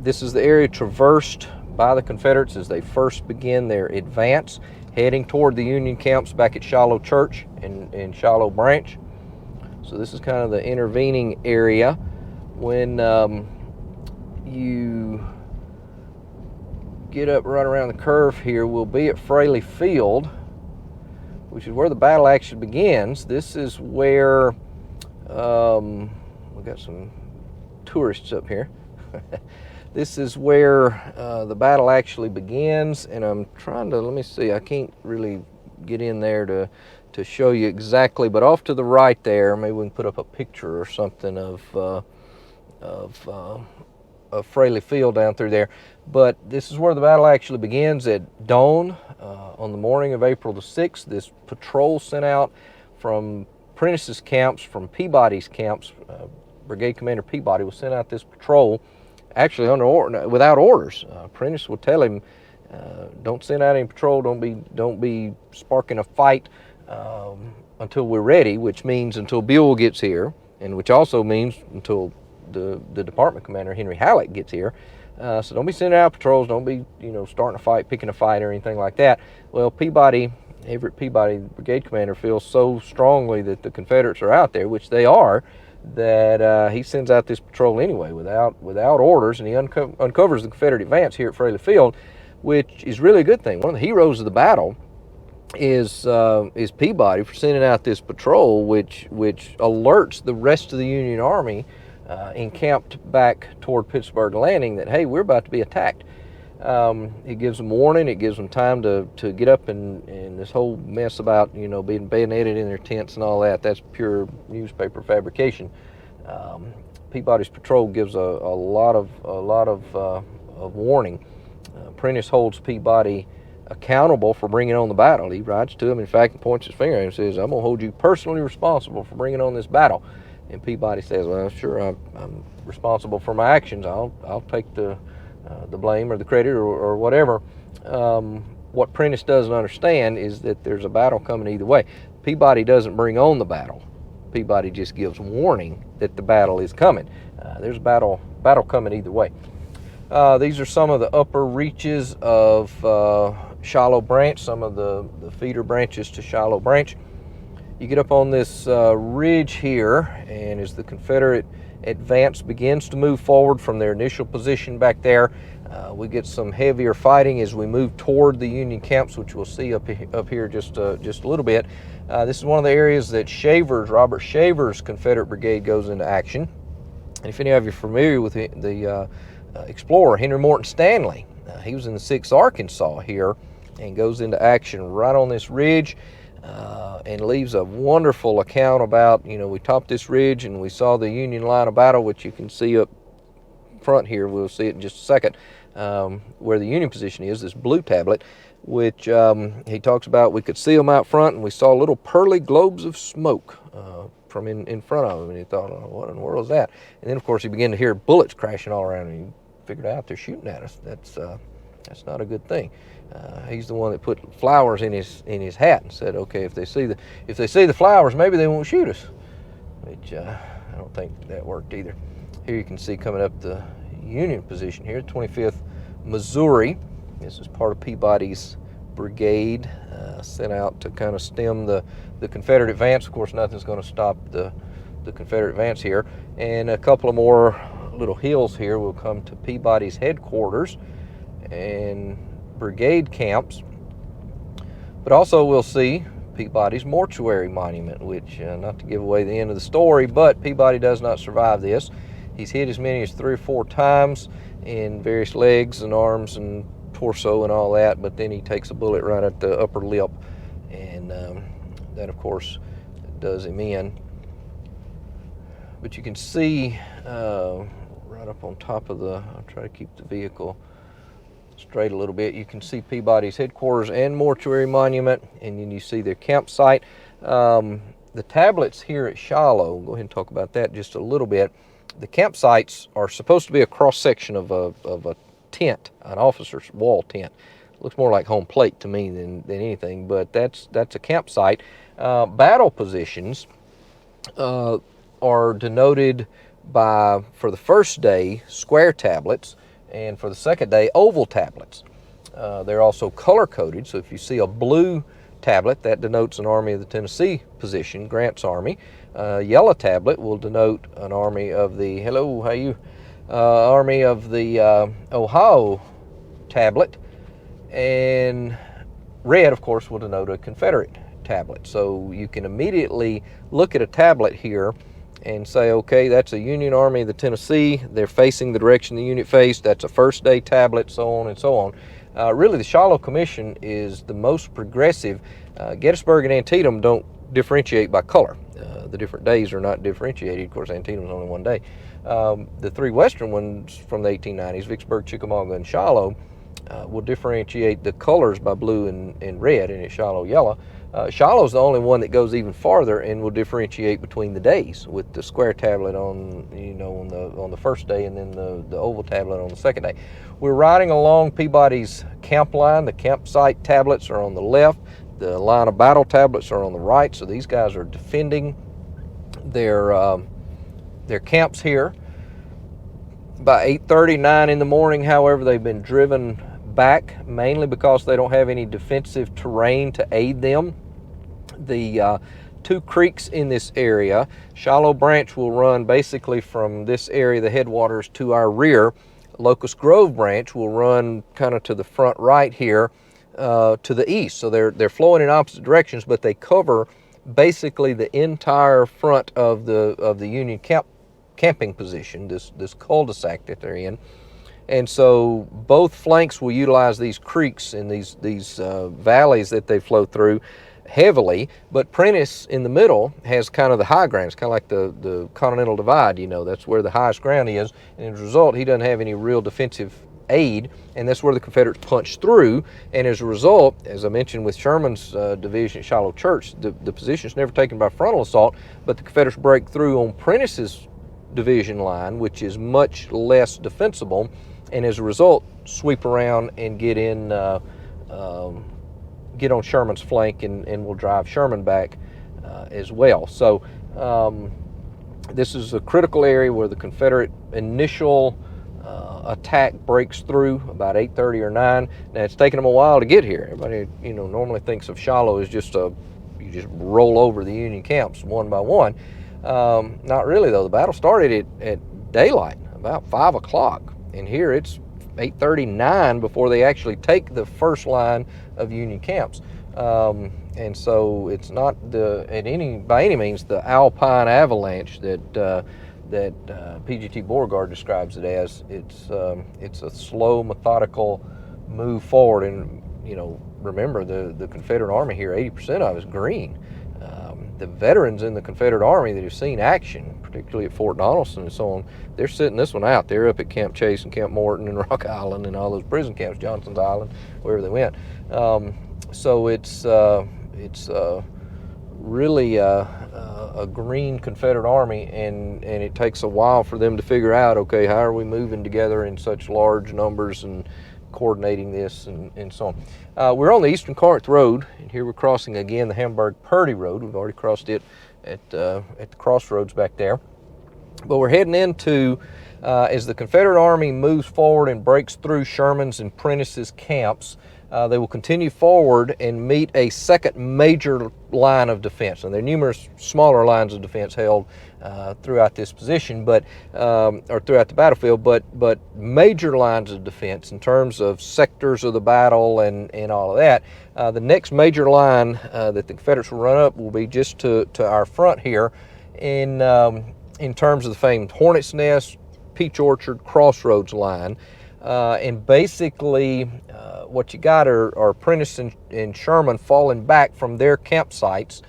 This is the area traversed by the Confederates as they first begin their advance, heading toward the Union camps back at Shiloh Church in Shiloh Branch. So this is kind of the intervening area. When you get up right around the curve here, we'll be at Fraley Field, which is where the battle actually begins. This is where we got some tourists up here. This is where the battle actually begins, and I'm trying to, let me see, I can't really get in there to show you exactly, but off to the right there, maybe we can put up a picture or something of Fraley Field down through there. But this is where the battle actually begins at dawn on the morning of April the 6th. This patrol sent out from Prentice's camps, from Peabody's camps. Brigade Commander Peabody was sent out this patrol, actually without orders. Prentice would tell him, don't send out any patrol, don't be sparking a fight until we're ready, which means until Bill gets here, and which also means until the department commander, Henry Halleck, gets here. So don't be sending out patrols, don't be, you know, starting a fight, picking a fight, or anything like that. Well, Everett Peabody, brigade commander, feels so strongly that the Confederates are out there, which they are, that he sends out this patrol anyway without orders, and he uncovers the Confederate advance here at Fraley Field, which is really a good thing. One of the heroes of the battle is Peabody for sending out this patrol, which alerts the rest of the Union Army encamped back toward Pittsburg Landing that, hey, we're about to be attacked. It gives them warning, it gives them time to get up, and this whole mess about, you know, being bayoneted in their tents and all that, that's pure newspaper fabrication. Peabody's patrol gives a lot of warning. Prentice holds Peabody accountable for bringing on the battle. He writes to him, in fact, and points his finger and says, I'm going to hold you personally responsible for bringing on this battle. And Peabody says, well, sure, I'm responsible for my actions. I'll take the blame or the credit or whatever. What Prentice doesn't understand is that there's a battle coming either way. Peabody doesn't bring on the battle. Peabody just gives warning that the battle is coming. There's a battle coming either way. These are some of the upper reaches of Shiloh Branch, some of the feeder branches to Shiloh Branch. you get up on this ridge here, and as the Confederate advance begins to move forward from their initial position back there, we get some heavier fighting as we move toward the Union camps, which we'll see up here just a little bit. This is one of the areas that Robert Shaver's Confederate Brigade goes into action. And if any of you are familiar with the explorer Henry Morton Stanley, he was in the 6th Arkansas here and goes into action right on this ridge, and leaves a wonderful account about, we topped this ridge and we saw the Union line of battle, which you can see up front here. We'll see it in just a second, where the Union position is, this blue tablet, which he talks about. We could see them out front, and we saw little pearly globes of smoke from in front of him, and he thought, oh, what in the world is that? And then, of course, he began to hear bullets crashing all around, and he figured out they're shooting at us. That's not a good thing. He's the one that put flowers in his hat and said, okay, if they see the flowers, maybe they won't shoot us. Which I don't think that worked either. Here you can see coming up the Union position here, 25th Missouri. This is part of Peabody's brigade, sent out to kind of stem the Confederate advance. Of course, nothing's going to stop the Confederate advance here. And a couple of more little hills here will come to Peabody's headquarters and brigade camps. But also we'll see Peabody's mortuary monument, which, not to give away the end of the story, but Peabody does not survive this. He's hit as many as 3 or 4 times in various legs and arms and torso and all that, but then he takes a bullet right at the upper lip, and that, of course, does him in. But you can see right up on top of I'll try to keep the vehicle straight a little bit. You can see Peabody's headquarters and mortuary monument, and then you see their campsite. The tablets here at Shiloh, we'll go ahead and talk about that just a little bit. The campsites are supposed to be a cross-section of a tent, an officer's wall tent. It looks more like home plate to me than anything, but that's a campsite. Battle positions are denoted by, for the first day, square tablets, and for the second day, oval tablets. They're also color-coded, so if you see a blue tablet, that denotes an Army of the Tennessee position, Grant's Army. Yellow tablet will denote an Army of the, Army of the Ohio tablet. And red, of course, will denote a Confederate tablet. So you can immediately look at a tablet here and say, okay, that's a Union Army of the Tennessee. They're facing the direction the unit faced. That's a first day tablet, so on and so on. Really, the Shiloh Commission is the most progressive. Gettysburg and Antietam don't differentiate by color. The different days are not differentiated. Of course, Antietam's only one day. The 3 western ones from the 1890s, Vicksburg, Chickamauga, and Shiloh, will differentiate the colors by blue and red, and it's Shiloh yellow. Shiloh's the only one that goes even farther and will differentiate between the days, with the square tablet on the first day, and then the oval tablet on the second day. We're riding along Peabody's camp line. The campsite tablets are on the left. The line of battle tablets are on the right. So these guys are defending their camps here. By 8:39 in the morning, however, they've been driven back, mainly because they don't have any defensive terrain to aid them. The 2 creeks in this area, Shiloh Branch will run basically from this area, the headwaters, to our rear. Locust Grove Branch will run kind of to the front right here, to the east. So they're flowing in opposite directions, but they cover basically the entire front of the Union camping position, this cul-de-sac that they're in. And so both flanks will utilize these creeks and these valleys that they flow through heavily, but Prentiss in the middle has kind of the high ground. It's kind of like the Continental Divide, that's where the highest ground is, and as a result, he doesn't have any real defensive aid, and that's where the Confederates punch through. And as a result, as I mentioned with Sherman's division at Shiloh Church, the position's never taken by frontal assault, but the Confederates break through on Prentiss's division line, which is much less defensible, and as a result, sweep around and get on Sherman's flank, and will drive Sherman back as well. So this is a critical area where the Confederate initial attack breaks through about 8:30 or 9. Now, it's taken them a while to get here. Everybody, normally thinks of Shiloh as just you just roll over the Union camps one by one. Not really, though. The battle started at daylight, about 5 o'clock, and here it's 8:39 before they actually take the first line of Union camps. And so it's not by any means the Alpine avalanche that PGT Beauregard describes it as. It's a slow, methodical move forward. And remember, the Confederate Army here, 80% of it is green. The veterans in the Confederate Army that have seen action, particularly at Fort Donelson and so on, they're sitting this one out. They're up at Camp Chase and Camp Morton and Rock Island and all those prison camps, Johnston's Island, wherever they went. So it's really a green Confederate Army, and it takes a while for them to figure out, okay, how are we moving together in such large numbers and coordinating this and so on. We're on the Eastern Corinth Road, and here we're crossing again the Hamburg-Purdy Road. We've already crossed it at the crossroads back there. But we're heading into, as the Confederate Army moves forward and breaks through Sherman's and Prentice's camps, they will continue forward and meet a second major line of defense. And there are numerous smaller lines of defense held throughout this position, or throughout the battlefield, but major lines of defense in terms of sectors of the battle and all of that. The next major line that the Confederates will run up will be just to our front here in terms of the famed Hornet's Nest, Peach Orchard, Crossroads line. And basically what you got are Prentice and Sherman falling back from their campsites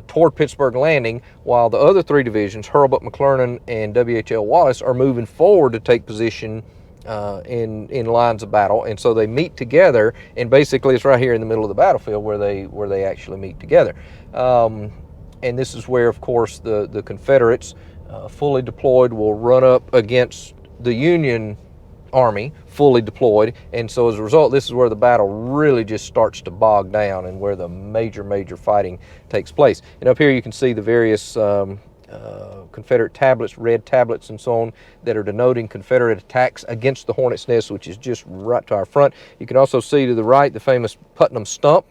toward Pittsburg Landing, while the other three divisions, Hurlbut, McClernand, and W.H.L. Wallace, are moving forward to take position in lines of battle. And so they meet together, and basically it's right here in the middle of the battlefield where they actually meet together. And this is where, of course, the Confederates, fully deployed, will run up against the Union Army fully deployed, and so as a result, this is where the battle really just starts to bog down and where the major fighting takes place. And up here you can see the various Confederate tablets, red tablets and so on, that are denoting Confederate attacks against the Hornet's Nest, which is just right to our front. You can also see to the right the famous Putnam Stump.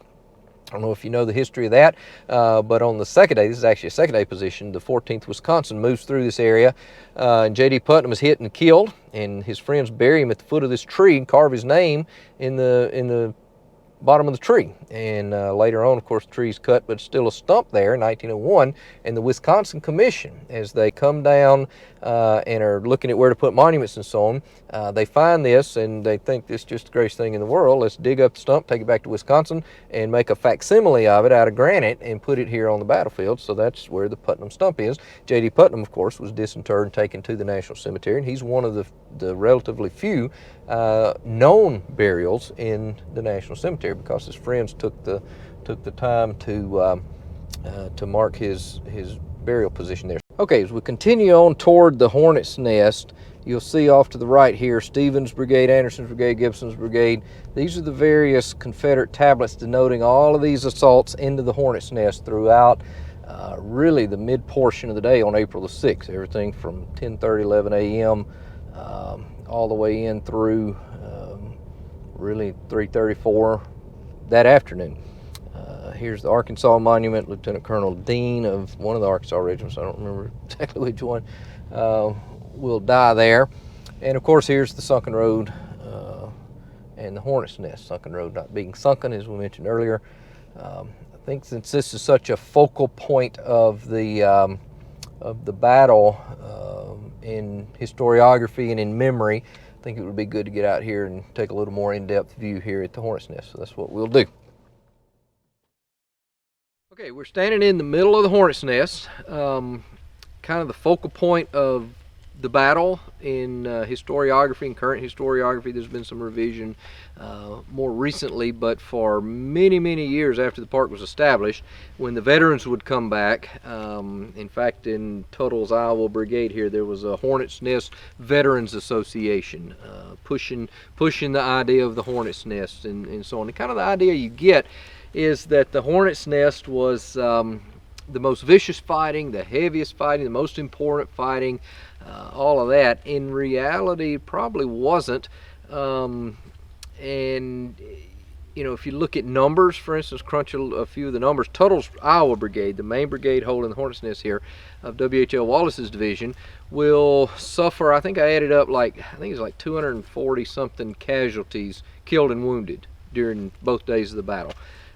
I don't know if you know the history of that, but on the second day, this is actually a second day position, the 14th Wisconsin moves through this area, and J.D. Putnam is hit and killed, and his friends bury him at the foot of this tree and carve his name in the bottom of the tree. And later on, of course, the tree's cut, but still a stump there in 1901. And the Wisconsin Commission, as they come down and are looking at where to put monuments and so on, they find this and they think this is just the greatest thing in the world. Let's dig up the stump, take it back to Wisconsin, and make a facsimile of it out of granite and put it here on the battlefield. So that's where the Putnam Stump is. J.D. Putnam, of course, was disinterred and taken to the National Cemetery, and he's one of the relatively few known burials in the National Cemetery, because his friends took the time to mark his burial position there. Okay, as we continue on toward the Hornet's Nest, you'll see off to the right here Stevens' Brigade, Anderson's Brigade, Gibson's Brigade. These are the various Confederate tablets denoting all of these assaults into the Hornet's Nest throughout really the mid portion of the day on April the 6th. Everything from 10:30, 11 a.m. All the way in through really 3:34 that afternoon. Here's the Arkansas Monument. Lieutenant Colonel Dean of one of the Arkansas regiments, I don't remember exactly which one, will die there. And of course, here's the Sunken Road and the Hornet's Nest. Sunken Road not being sunken, as we mentioned earlier. I think since this is such a focal point of the battle in historiography and in memory, I think it would be good to get out here and take a little more in-depth view here at the Hornet's Nest. So that's what we'll do. Okay, we're standing in the middle of the Hornet's Nest, kind of the focal point of the battle in historiography and current historiography. There's been some revision more recently, but for many years after the park was established, when the veterans would come back, in fact, in Tuttle's Iowa Brigade here, there was a Hornet's Nest Veterans Association pushing the idea of the Hornet's Nest and so on. And kind of the idea you get is that the Hornet's Nest was the most vicious fighting, the heaviest fighting, the most important fighting, all of that. In reality, probably wasn't. And you know, if you look at numbers, for instance, crunch a few of the numbers, Tuttle's Iowa Brigade, the main brigade holding the Hornet's Nest here of W.H.L. Wallace's division, will suffer, I think I added up, I think it's like 240 something casualties, killed and wounded during both days of the battle,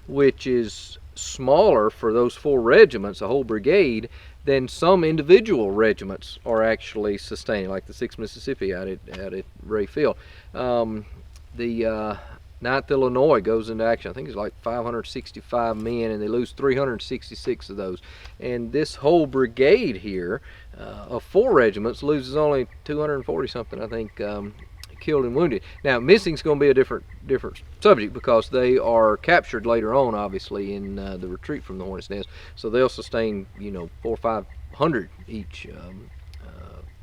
which is smaller for those 4 regiments, a whole brigade, than some individual regiments are actually sustaining, like the 6th Mississippi out at Ray Field. The 9th Illinois goes into action. I think it's like 565 men, and they lose 366 of those. And this whole brigade here of 4 regiments loses only 240 something, I think, killed and wounded. Now, missing is going to be a different subject, because they are captured later on, obviously, in the retreat from the Hornet's Nest. So they'll sustain, you know, 400 or 500 each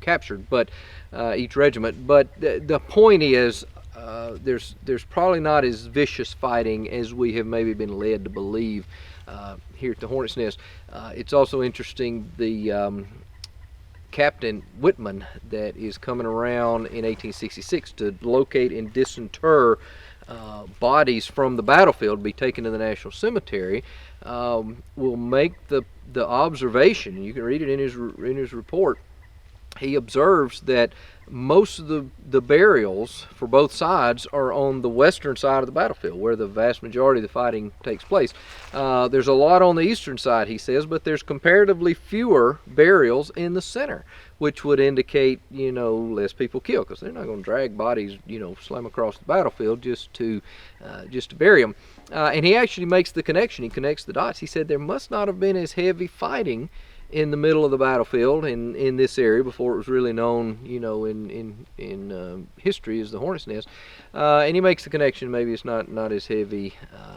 captured, but each regiment. But the point is, there's probably not as vicious fighting as we have maybe been led to believe here at the Hornet's Nest. It's also interesting, the Captain Whitman that is coming around in 1866 to locate and disinter bodies from the battlefield, be taken to the National Cemetery, will make the observation, and you can read it in his report. He observes that most of the burials for both sides are on the western side of the battlefield, where the vast majority of the fighting takes place. There's a lot on the eastern side, he says, but there's comparatively fewer burials in the center, which would indicate, you know, less people killed, because they're not going to drag bodies, you know, slam across the battlefield just to bury them. And he actually makes the connection. He connects the dots. He said there must not have been as heavy fighting in the middle of the battlefield in this area before it was really known, you know, in history as the Hornet's Nest. And he makes the connection, maybe it's not as heavy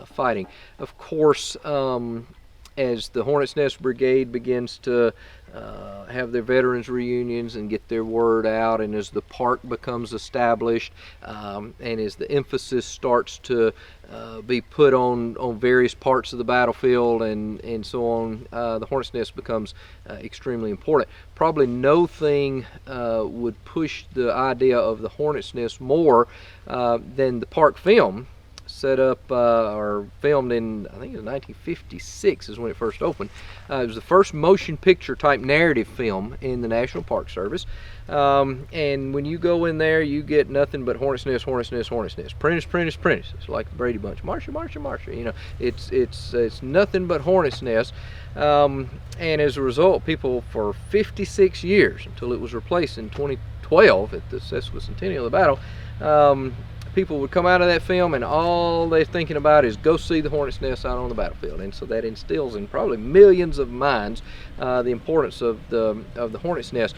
fighting. Of course, as the Hornet's Nest Brigade begins to have their veterans reunions and get their word out, and as the park becomes established, and as the emphasis starts to be put on various parts of the battlefield and so on, the Hornet's Nest becomes extremely important. Probably no thing would push the idea of the Hornet's Nest more than the park film, set up or filmed in, I think it was 1956 is when it first opened. It was the first motion picture type narrative film in the National Park Service. And when you go in there, you get nothing but Hornet's Nest, Hornet's Nest, Hornet's Nest. Prentice, Prentice, Prentice. It's like the Brady Bunch. Marsha, Marsha, Marsha. You know, it's nothing but Hornet's Nest. And as a result, people for 56 years, until it was replaced in 2012 at the sesquicentennial of the battle, people would come out of that film and all they're thinking about is go see the Hornet's Nest out on the battlefield. And so that instills in probably millions of minds the importance of the Hornet's Nest.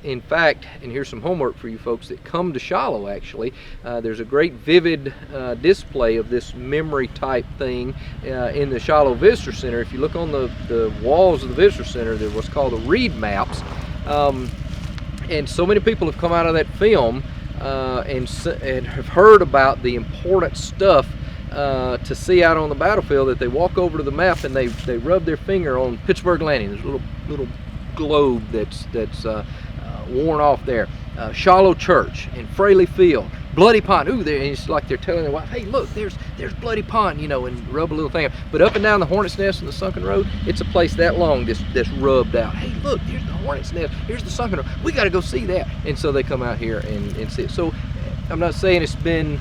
In fact, and here's some homework for you folks that come to Shiloh, actually, there's a great vivid display of this memory type thing in the Shiloh Visitor Center. If you look on the walls of the Visitor Center, there's what's called the read maps. And so many people have come out of that film and have heard about the important stuff to see out on the battlefield, that they walk over to the map and they rub their finger on Pittsburg Landing. There's a little globe that's worn off there. Shiloh Church and Fraley Field, Bloody Pond. Ooh, it's like they're telling their wife, hey, look, there's Bloody Pond, you know, and rub a little thing. But up and down the Hornet's Nest and the Sunken Road, it's a place that long that's rubbed out. Hey, look, there's the Hornet's Nest, here's the Sunken Road. We got to go see that. And so they come out here and see it. So I'm not saying it's been,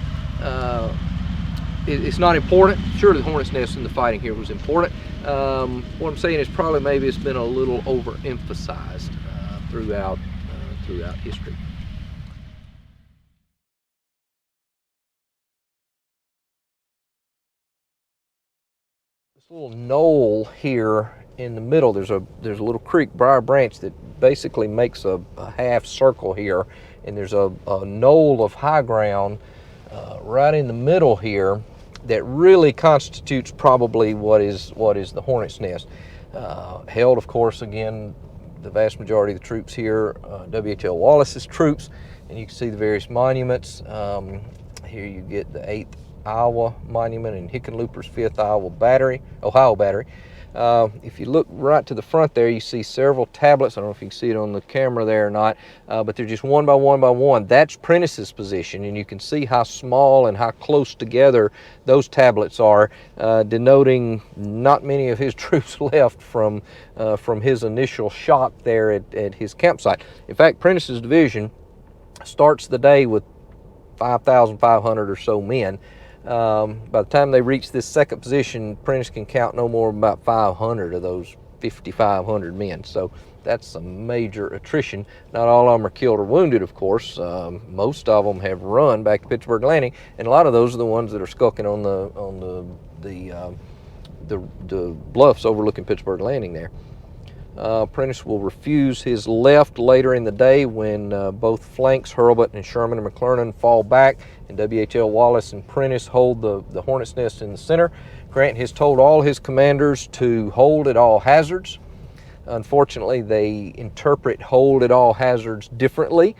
it's not important. Sure, the Hornet's Nest and the fighting here was important. What I'm saying is probably maybe it's been a little overemphasized throughout history. This little knoll here in the middle, there's a little creek, Briar Branch, that basically makes a half circle here, and there's a knoll of high ground right in the middle here that really constitutes probably what is the Hornet's Nest. Held, of course, again, the vast majority of the troops here, W.H.L. Wallace's troops, and you can see the various monuments. Here you get the 8th Iowa Monument and Hickenlooper's 5th Ohio Battery. If you look right to the front there, you see several tablets. I don't know if you can see it on the camera there or not, but they're just one by one by one. That's Prentice's position, and you can see how small and how close together those tablets are, denoting not many of his troops left from his initial shot there at his campsite. In fact, Prentice's division starts the day with 5,500 or so men. By the time they reach this second position, Prentice can count no more than about 500 of those 5,500 men. So that's some major attrition. Not all of them are killed or wounded, of course. Most of them have run back to Pittsburg Landing, and a lot of those are the ones that are skulking on the bluffs overlooking Pittsburg Landing there. Prentice will refuse his left later in the day when both flanks, Hurlbut and Sherman and McClernand, fall back, and WHL Wallace and Prentice hold the Hornet's Nest in the center. Grant has told all his commanders to hold at all hazards. Unfortunately, they interpret hold at all hazards differently.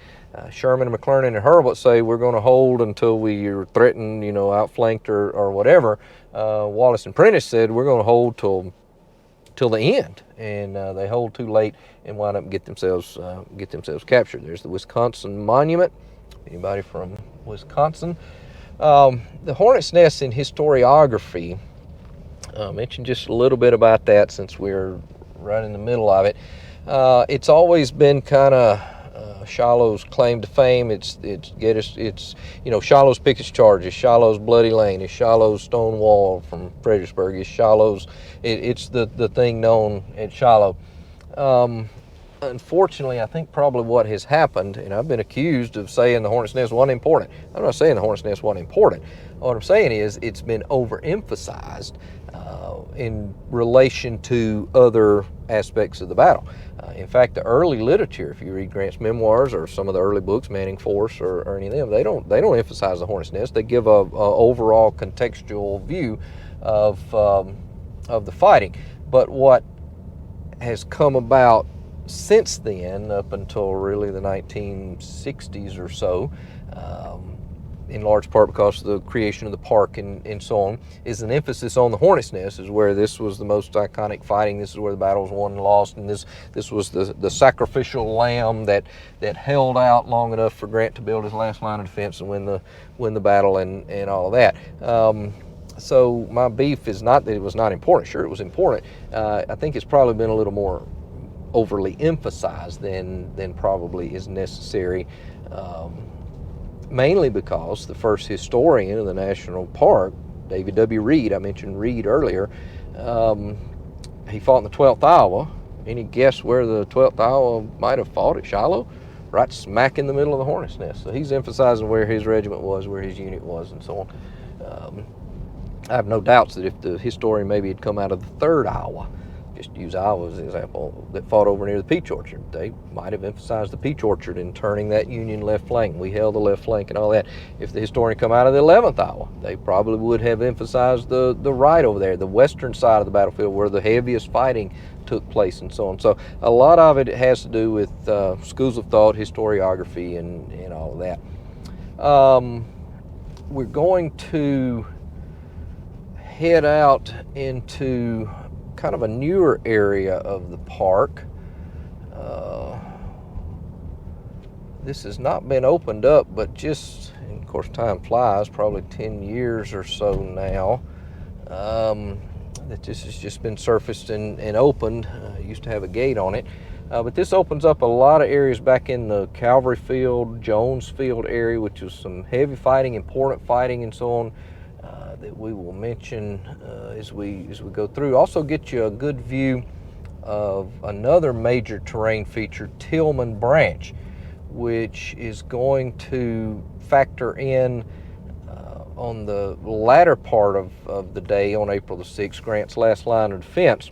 Sherman and McClernand and Hurlbut say we're going to hold until we are threatened, outflanked or whatever. Wallace and Prentice said we're going to hold till the end, and they hold too late and wind up and get themselves captured. There's the Wisconsin Monument. Anybody from Wisconsin? The Hornet's Nest in historiography. Mention just a little bit about that since we're right in the middle of it. It's always been kind of Shiloh's claim to fame. It's Shiloh's Pickett's Charge, it's Shiloh's Bloody Lane, it's Shiloh's Stone Wall from Fredericksburg, it's Shiloh's. It's the thing known at Shiloh. Unfortunately, I think probably what has happened, and I've been accused of saying the Hornet's Nest wasn't important. I'm not saying the Hornet's Nest wasn't important. What I'm saying is it's been overemphasized in relation to other aspects of the battle. In fact, the early literature, if you read Grant's memoirs or some of the early books, Manning Force or any of them, they don't emphasize the Hornet's Nest. They give a overall contextual view of the fighting. But what has come about since then, up until really the 1960s or so, in large part because of the creation of the park and so on, is an emphasis on the Hornet's Nest, is where this was the most iconic fighting. This is where the battle was won and lost, and this was the sacrificial lamb that held out long enough for Grant to build his last line of defense and win the battle and all of that. So my beef is not that it was not important. Sure, it was important. I think it's probably been a little more overly emphasized than probably is necessary, mainly because the first historian of the national park, David W. Reed, I mentioned Reed earlier, he fought in the 12th Iowa. Any guess where the 12th Iowa might have fought? At Shiloh? Right smack in the middle of the Hornet's Nest. So he's emphasizing where his regiment was, where his unit was, and so on. I have no doubts that if the historian maybe had come out of the 3rd Iowa, just use Iowa as an example, that fought over near the Peach Orchard, they might have emphasized the Peach Orchard in turning that Union left flank. We held the left flank and all that. If the historian come out of the 11th Iowa, they probably would have emphasized the right over there, the western side of the battlefield where the heaviest fighting took place and so on. So a lot of it has to do with schools of thought, historiography, and all of that. We're going to head out into kind of a newer area of the park. This has not been opened up, but just, and of course time flies, probably 10 years or so now, that this has just been surfaced and opened. Used to have a gate on it. But this opens up a lot of areas back in the Cavalry Field, Jones Field area, which is some heavy fighting, important fighting, and so on, that we will mention as we go through. Also get you a good view of another major terrain feature, Tillman Branch, which is going to factor in on the latter part of the day on April the 6th, Grant's last line of defense.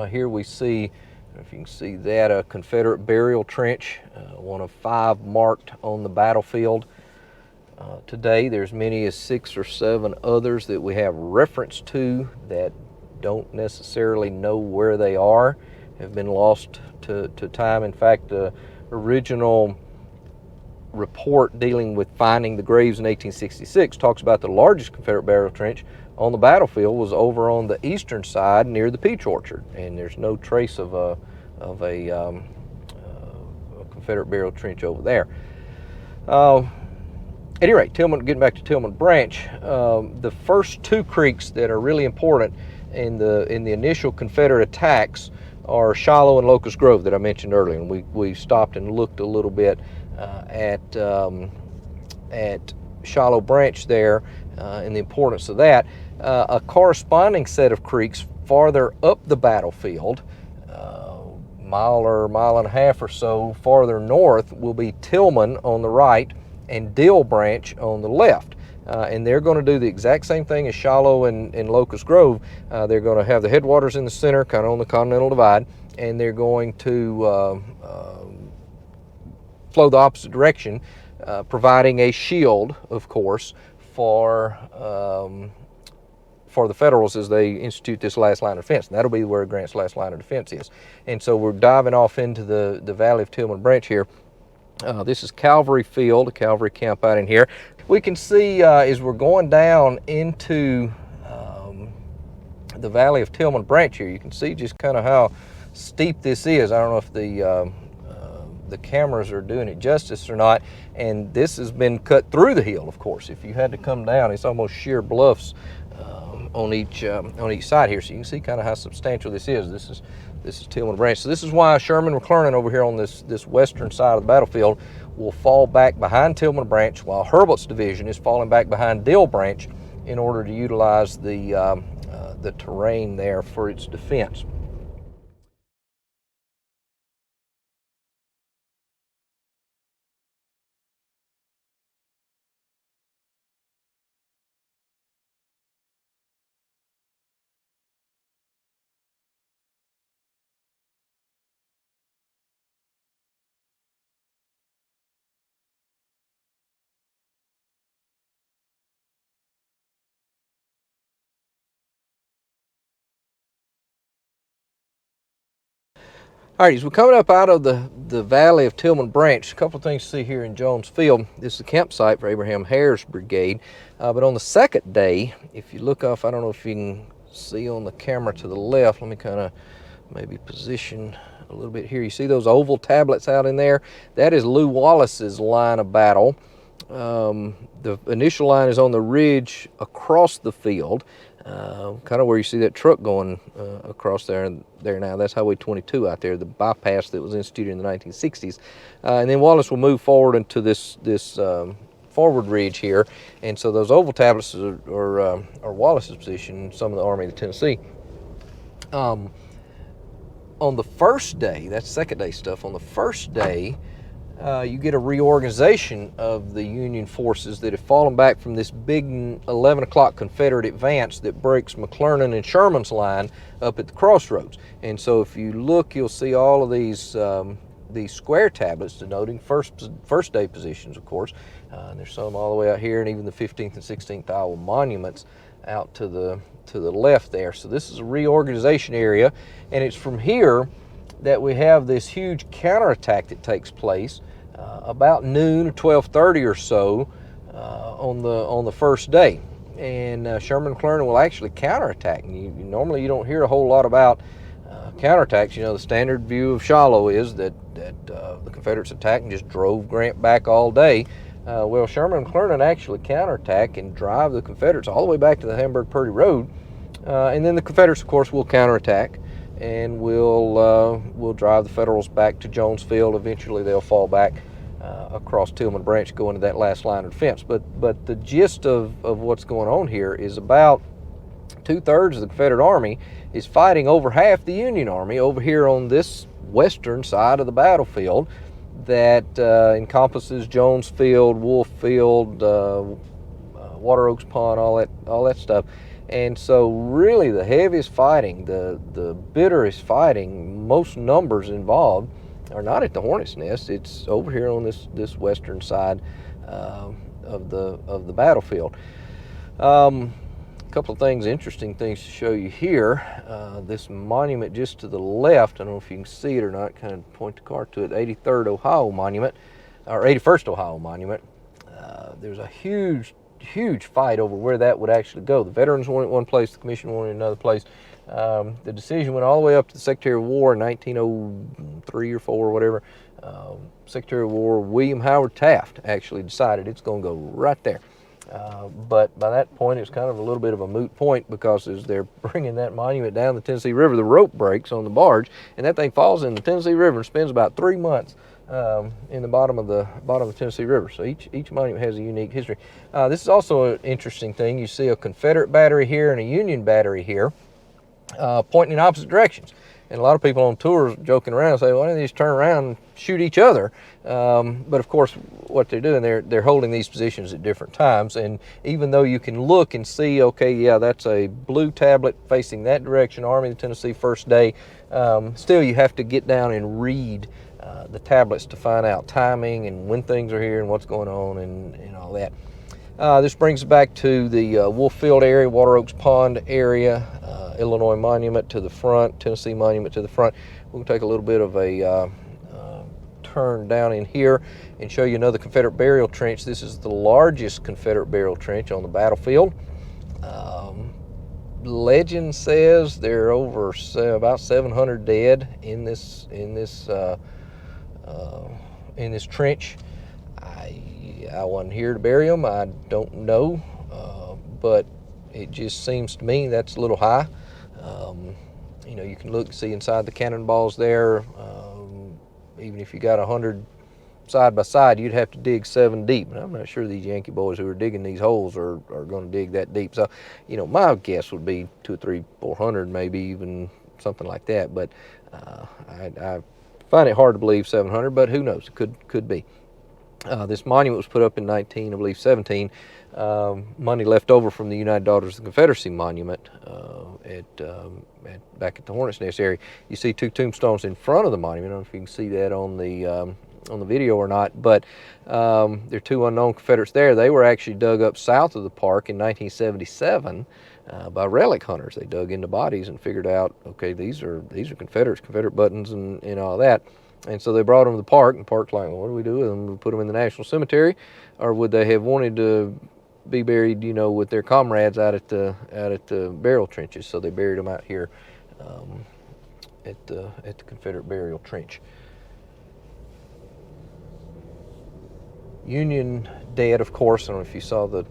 Here we see, I don't know if you can see that, a Confederate burial trench, one of 5 marked on the battlefield. Today there's many as 6 or 7 others that we have reference to that don't necessarily know where they are, have been lost to time. In fact, the original report dealing with finding the graves in 1866 talks about the largest Confederate burial trench on the battlefield was over on the eastern side near the peach orchard, and there's no trace of a Confederate burial trench over there. At any rate, getting back to Tillman Branch, the first two creeks that are really important in the initial Confederate attacks are Shiloh and Locust Grove that I mentioned earlier, and we stopped and looked a little bit at Shiloh Branch there and the importance of that. A corresponding set of creeks farther up the battlefield, mile or mile and a half or so farther north, will be Tillman on the right and Dill Branch on the left. And they're going to do the exact same thing as Shiloh and Locust Grove. They're going to have the headwaters in the center, kind of on the Continental Divide, and they're going to flow the opposite direction, providing a shield, of course, for the Federals as they institute this last line of defense. And that'll be where Grant's last line of defense is. And so we're diving off into the valley of Tillman Branch here. This is Cavalry Field, a cavalry camp out in here. We can see as we're going down into the valley of Tillman Branch here, you can see just kind of how steep this is. I don't know if the cameras are doing it justice or not. And this has been cut through the hill, of course. If you had to come down, it's almost sheer bluffs on each side here. So you can see kind of how substantial this is. This is Tillman Branch. So this is why Sherman McClernand over here on this western side of the battlefield will fall back behind Tillman Branch, while Hurlbut's division is falling back behind Dill Branch in order to utilize the terrain there for its defense. All right, as we're coming up out of the valley of Tillman Branch, a couple of things to see here in Jones Field. This is a campsite for Abraham Hare's brigade. But on the second day, if you look off, I don't know if you can see on the camera to the left, let me kind of maybe position a little bit here. You see those oval tablets out in there? That is Lew Wallace's line of battle. The initial line is on the ridge across the field, kind of where you see that truck going across there now. That's Highway 22 out there, the bypass that was instituted in the 1960s. And then Wallace will move forward into this forward ridge here, and so those oval tablets are Wallace's position, some of the Army of the Tennessee. On the first day, that's second day stuff, on the first day, you get a reorganization of the Union forces that have fallen back from this big 11 o'clock Confederate advance that breaks McClernand and Sherman's line up at the crossroads. And so if you look, you'll see all of these square tablets denoting first day positions, of course. There's some all the way out here, and even the 15th and 16th Iowa monuments out to the left there. So this is a reorganization area, and it's from here that we have this huge counterattack that takes place about noon or 12:30 or so on the first day. And Sherman McClernand will actually counterattack. And normally you don't hear a whole lot about counterattacks. You know, the standard view of Shiloh is that the Confederates attacked and just drove Grant back all day. Well, Sherman and McClernand actually counterattack and drive the Confederates all the way back to the Hamburg-Purdy Road. And then the Confederates, of course, will counterattack, and we'll drive the Federals back to Jones Field. Eventually they'll fall back across Tillman Branch, go into that last line of defense. But the gist of what's going on here is about 2/3 of the Confederate Army is fighting over half the Union Army over here on this western side of the battlefield that encompasses Jones Field, Wolf Field, Water Oaks Pond, all that stuff. And so really the heaviest fighting, the bitterest fighting, most numbers involved are not at the Hornet's Nest. It's over here on this western side of the battlefield. A couple of interesting things to show you here. This monument just to the left, I don't know if you can see it or not, kind of point the car to it, 83rd Ohio Monument, or 81st Ohio Monument. There's a huge huge fight over where that would actually go. The veterans wanted it one place, the commission wanted it another place. The decision went all the way up to the Secretary of War in 1903 or 4 or whatever. Secretary of War William Howard Taft actually decided it's going to go right there. But by that point, it's kind of a little bit of a moot point, because as they're bringing that monument down the Tennessee River, the rope breaks on the barge, and that thing falls in the Tennessee River and spends about 3 months in the bottom of the Tennessee River. So each monument has a unique history. This is also an interesting thing. You see a Confederate battery here and a Union battery here, pointing in opposite directions. And a lot of people on tours joking around say, well, why don't they just turn around and shoot each other? But of course, what they're doing, they're holding these positions at different times. And even though you can look and see, okay, yeah, that's a blue tablet facing that direction, Army of the Tennessee, first day, still you have to get down and read the tablets to find out timing and when things are here and what's going on and all that. This brings us back to the Wolf Field area, Water Oaks Pond area, Illinois Monument to the front, Tennessee Monument to the front. We'll take a little bit of a turn down in here and show you another Confederate burial trench. This is the largest Confederate burial trench on the battlefield. Legend says there are over about 700 dead in this trench. I wasn't here to bury them. I don't know, but it just seems to me that's a little high. You know, you can look and see inside the cannonballs there. Even if you got 100 side by side, you'd have to dig 7 deep. And I'm not sure these Yankee boys who are digging these holes are going to dig that deep. So, you know, my guess would be 200, 300, 400, maybe even something like that. But I find it hard to believe 700, but who knows? It could be. This monument was put up in 1917. Money left over from the United Daughters of the Confederacy monument back at the Hornet's Nest area. You see 2 tombstones in front of the monument. I don't know if you can see that on the video or not, but there are 2 unknown Confederates there. They were actually dug up south of the park in 1977 by relic hunters. They dug into bodies and figured out, okay, these are Confederates, Confederate buttons and all that. And so they brought them to the park, and the park's like, well, what do we do with them? We put them in the National Cemetery, or would they have wanted to be buried, you know, with their comrades out at the burial trenches? So they buried them out here at the Confederate burial trench. Union dead, of course. I don't know if you saw the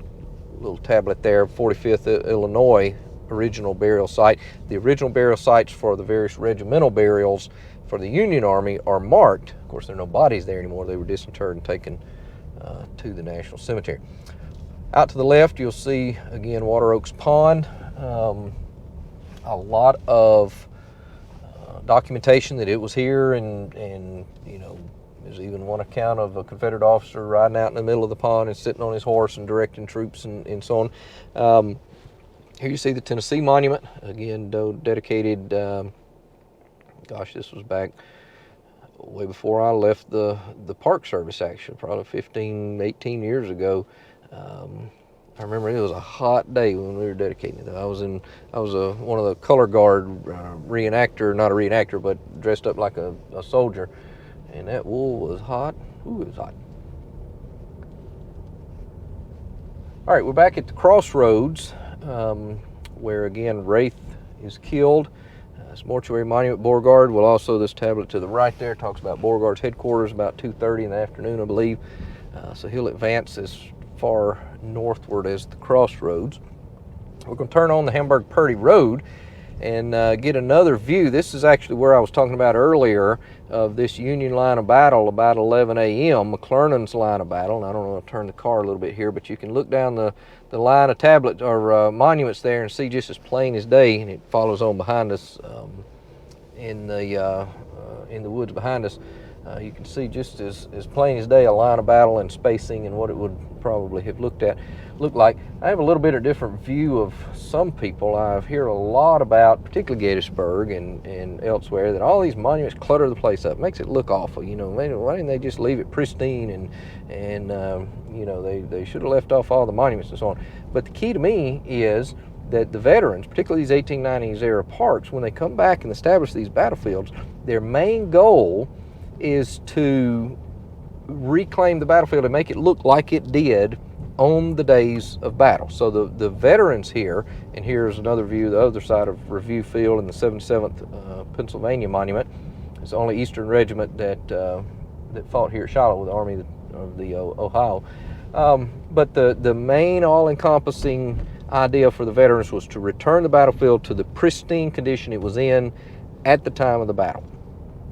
little tablet there, 45th Illinois original burial site. The original burial sites for the various regimental burials for the Union Army are marked. Of course, there are no bodies there anymore. They were disinterred and taken to the National Cemetery. Out to the left, you'll see, again, Water Oaks Pond. A lot of documentation that it was here, and you know, there's even one account of a Confederate officer riding out in the middle of the pond and sitting on his horse and directing troops and so on. Here you see the Tennessee Monument, again, dedicated, gosh, this was back way before I left the Park Service, actually, probably 15, 18 years ago. I remember it was a hot day when we were dedicating it. I was one of the color guard reenactor, not a reenactor, but dressed up like a soldier, and that wool was hot. Ooh, it was hot. All right, we're back at the crossroads, where again Wraith is killed. This mortuary monument, Beauregard. Well, also this tablet to the right there talks about Beauregard's headquarters about 2:30 in the afternoon, I believe. So he'll advance as far northward as the crossroads. We're going to turn on the Hamburg-Purdy Road and get another view. This is actually where I was talking about earlier of this Union line of battle about 11 a.m., McClernand's line of battle. And I don't know, I'll turn the car a little bit here, but you can look down the line of tablet or monuments there and see just as plain as day, and it follows on behind us in the woods behind us. You can see just as plain as day a line of battle and spacing and what it would probably have looked like. I have a little bit of different view of some people. I hear a lot about, particularly Gettysburg and elsewhere, that all these monuments clutter the place up. It makes it look awful. You know, why didn't they just leave it pristine and you know, they should have left off all the monuments and so on. But the key to me is that the veterans, particularly these 1890s era parks, when they come back and establish these battlefields, their main goal is to reclaim the battlefield and make it look like it did on the days of battle. So the veterans here, and here's another view, the other side of Review Field and the 77th Pennsylvania Monument. It's the only Eastern regiment that fought here at Shiloh with the Army of the Ohio. But the main all-encompassing idea for the veterans was to return the battlefield to the pristine condition it was in at the time of the battle.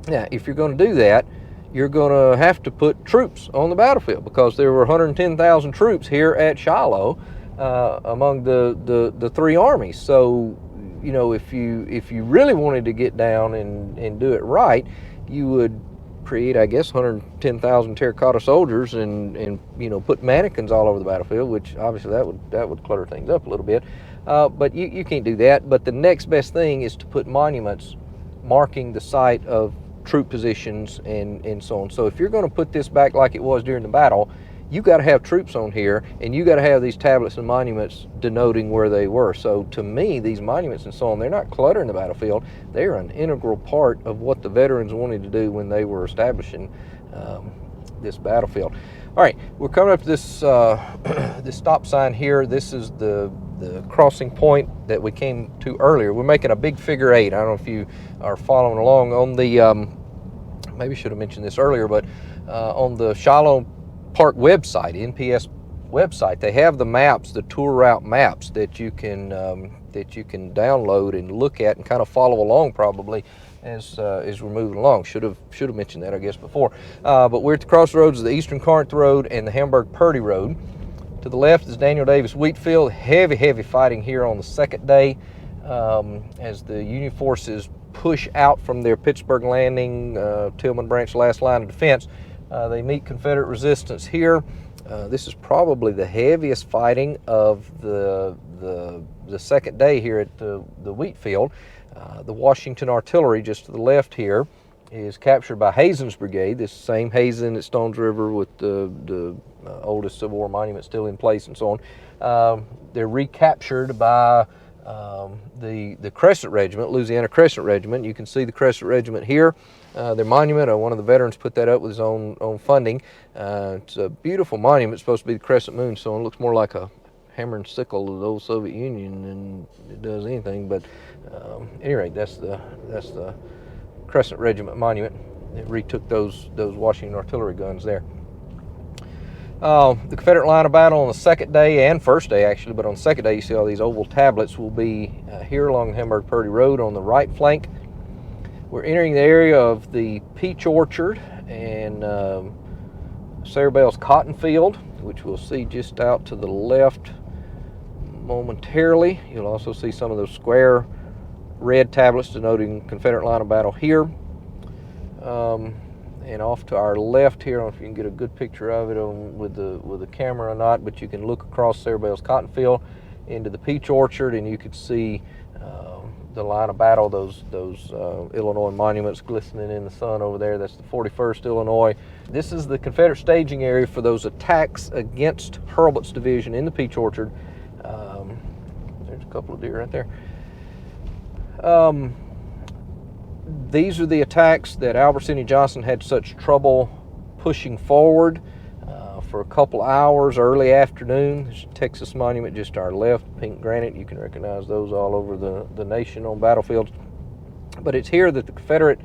Now, if you're going to do that, you're going to have to put troops on the battlefield, because there were 110,000 troops here at Shiloh among the three armies. So, you know, if you really wanted to get down and do it right, you would create, I guess, 110,000 terracotta soldiers and you know, put mannequins all over the battlefield, which obviously that would clutter things up a little bit. But you can't do that. But the next best thing is to put monuments marking the site of troop positions and so on. So if you're going to put this back like it was during the battle, you got to have troops on here, and you got to have these tablets and monuments denoting where they were. So to me, these monuments and so on, they're not cluttering the battlefield. They're an integral part of what the veterans wanted to do when they were establishing this battlefield. All right, we're coming up to this this stop sign here. This is the crossing point that we came to earlier. We're making a big figure 8. I don't know if you are following along on the, maybe should have mentioned this earlier, but on the Shiloh Park website, NPS website, they have the maps, the tour route maps that you can download and look at and kind of follow along probably as we're moving along. Should have mentioned that, I guess, before. But we're at the crossroads of the Eastern Corinth Road and the Hamburg-Purdy Road. To the left is Daniel Davis Wheat Field. Heavy fighting here on the second day as the Union forces push out from their Pittsburg Landing, Tillman Branch last line of defense. They meet Confederate resistance here. This is probably the heaviest fighting of the second day here at the wheat field. The Washington artillery just to the left here is captured by Hazen's brigade, this same Hazen at Stones River with the oldest Civil War monument still in place and so on. They're recaptured by the Crescent Regiment, Louisiana Crescent Regiment. You can see the Crescent Regiment here. Their monument, one of the veterans put that up with his own funding. It's a beautiful monument. It's supposed to be the crescent moon, so it looks more like a hammer and sickle of the old Soviet Union than it does anything. But at any rate, that's the Crescent Regiment monument. It retook those Washington artillery guns there. The Confederate line of battle on the second day and first day actually, but on the second day you see all these oval tablets will be here along the Hamburg-Purdy Road on the right flank. We're entering the area of the peach orchard and Sarah Bell's cotton field, which we'll see just out to the left momentarily. You'll also see some of those square red tablets denoting Confederate line of battle here. And off to our left here, I don't know if you can get a good picture of it with the camera or not, but you can look across Sarah Bell's cotton field into the peach orchard, and you could see the line of battle, those Illinois monuments glistening in the sun over there. That's the 41st Illinois. This is the Confederate staging area for those attacks against Hurlbut's division in the peach orchard. There's a couple of deer right there. These are the attacks that Albert Sidney Johnston had such trouble pushing forward for a couple hours early afternoon. There's a Texas monument just to our left, pink granite. You can recognize those all over the nation on battlefields. But it's here that the Confederate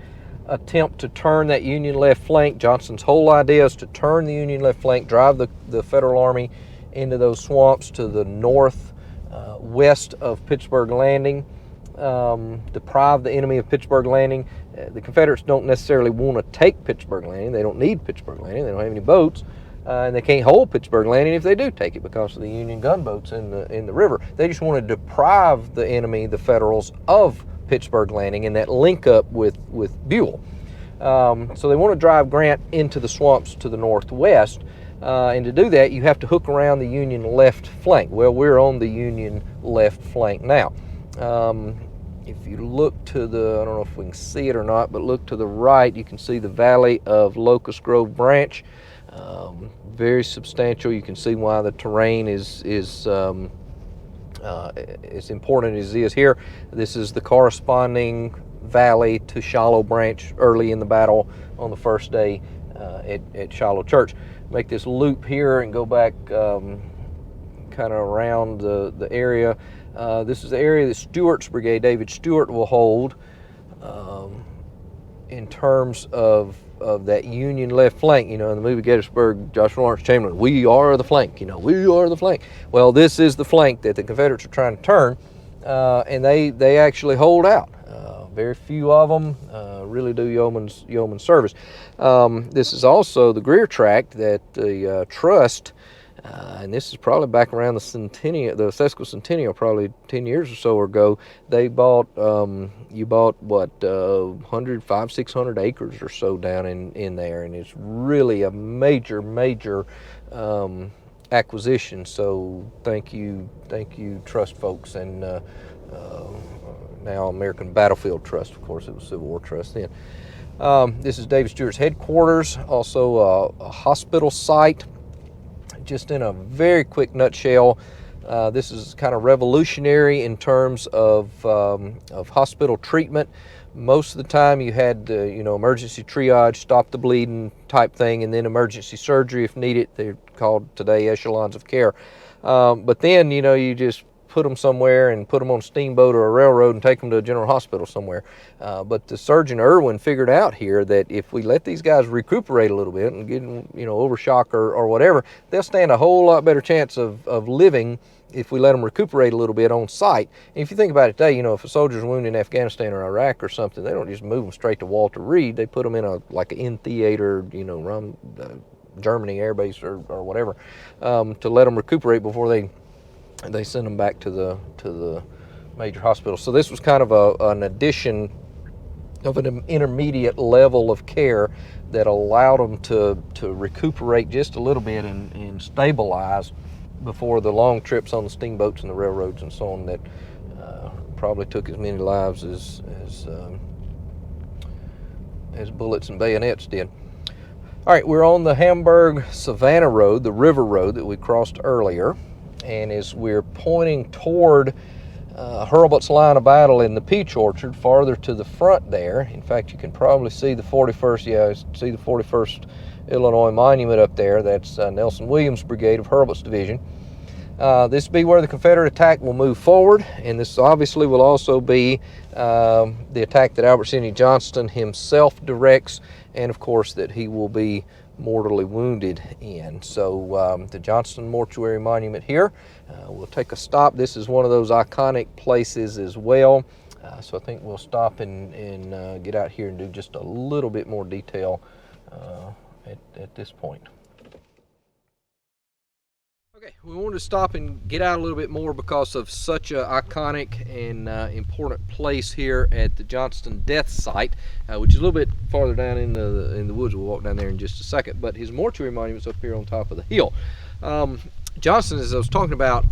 attempt to turn that Union left flank. Johnston's whole idea is to turn the Union left flank, drive the Federal Army into those swamps to the north west of Pittsburg Landing. Deprive the enemy of Pittsburg Landing. The Confederates don't necessarily want to take Pittsburg Landing. They don't need Pittsburg Landing. They don't have any boats, and they can't hold Pittsburg Landing if they do take it because of the Union gunboats in the river. They just want to deprive the enemy, the Federals, of Pittsburg Landing and that link up with Buell. So they want to drive Grant into the swamps to the northwest, and to do that you have to hook around the Union left flank. Well, we're on the Union left flank now. If you look to the, I don't know if we can see it or not, but look to the right, you can see the valley of Locust Grove Branch. Very substantial. You can see why the terrain is as important as it is here. This is the corresponding valley to Shiloh Branch early in the battle on the first day at Shiloh Church. Make this loop here and go back kind of around the area. This is the area that Stewart's brigade, David Stewart, will hold in terms of that Union left flank. You know, in the movie Gettysburg, Joshua Lawrence Chamberlain, we are the flank, you know, we are the flank. Well, this is the flank that the Confederates are trying to turn, and they actually hold out. Very few of them really do yeoman's service. This is also the Greer tract that the trust, and this is probably back around the sesquicentennial, probably 10 years or so ago. They bought, you bought what, 600 acres or so down in there, and it's really a major acquisition. So thank you trust folks, and now American Battlefield Trust. Of course, it was Civil War Trust then. This is David Stewart's headquarters, also a hospital site. Just in a very quick nutshell, this is kind of revolutionary in terms of hospital treatment. Most of the time you had emergency triage, stop the bleeding type thing, and then emergency surgery if needed. They're called today echelons of care. But then, you just put them somewhere and put them on a steamboat or a railroad and take them to a general hospital somewhere. But the surgeon Irwin figured out here that if we let these guys recuperate a little bit and get overshock or whatever, they'll stand a whole lot better chance of living if we let them recuperate a little bit on site. And if you think about it today, if a soldier's wounded in Afghanistan or Iraq or something, they don't just move them straight to Walter Reed. They put them in an in-theater, Germany Air Base or whatever, to let them recuperate before they send them back to the major hospital. So this was kind of an addition of an intermediate level of care that allowed them to recuperate just a little bit and stabilize before the long trips on the steamboats and the railroads and so on that probably took as many lives as bullets and bayonets did. All right, we're on the Hamburg-Savannah Road, the river road that we crossed earlier. And as we're pointing toward Hurlbut's line of battle in the peach orchard, farther to the front there, in fact, you can probably see the 41st Illinois Monument up there. That's Nelson Williams' brigade of Hurlbut's division. This will be where the Confederate attack will move forward, and this obviously will also be the attack that Albert Sidney Johnston himself directs, and of course that he will be mortally wounded in. So the Johnston Mortuary Monument here. We'll take a stop. This is one of those iconic places as well. So I think we'll stop and get out here and do just a little bit more detail at this point. Okay, we wanted to stop and get out a little bit more because of such an iconic and important place here at the Johnston death site, which is a little bit farther down in the woods. We'll walk down there in just a second, but his mortuary monument's up here on top of the hill. Johnston, as I was talking about,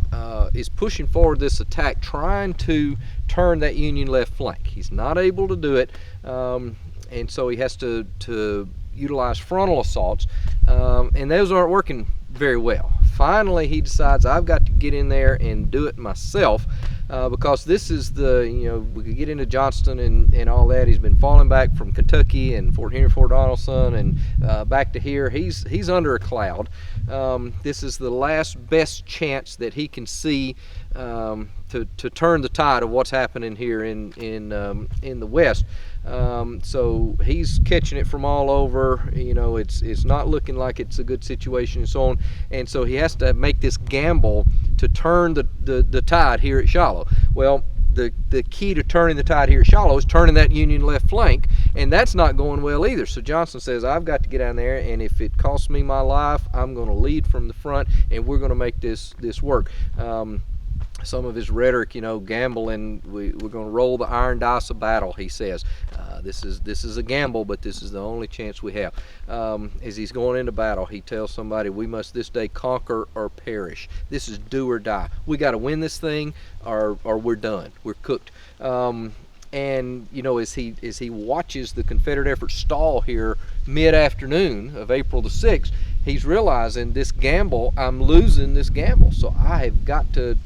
is pushing forward this attack, trying to turn that Union left flank. He's not able to do it, and so he has to utilize frontal assaults, and those aren't working very well. Finally, he decides, I've got to get in there and do it myself, because this is we could get into Johnston and all that. He's been falling back from Kentucky and Fort Henry, Fort Donelson, and back to here. He's under a cloud. This is the last best chance that he can see to turn the tide of what's happening here in the West. So he's catching it from all over. It's not looking like it's a good situation and so on. And so he has to make this gamble to turn the tide here at Shiloh. Well, the key to turning the tide here at Shiloh is turning that Union left flank, and that's not going well either. So Johnston says, I've got to get down there, and if it costs me my life, I'm going to lead from the front, and we're going to make this work. Some of his rhetoric, gambling, we're going to roll the iron dice of battle, he says. This is a gamble, but this is the only chance we have. As he's going into battle, he tells somebody, we must this day conquer or perish. This is do or die. We got to win this thing, or we're done. We're cooked. And as he watches the Confederate effort stall here mid-afternoon of April the 6th, he's realizing this gamble, I'm losing this gamble, so I have got to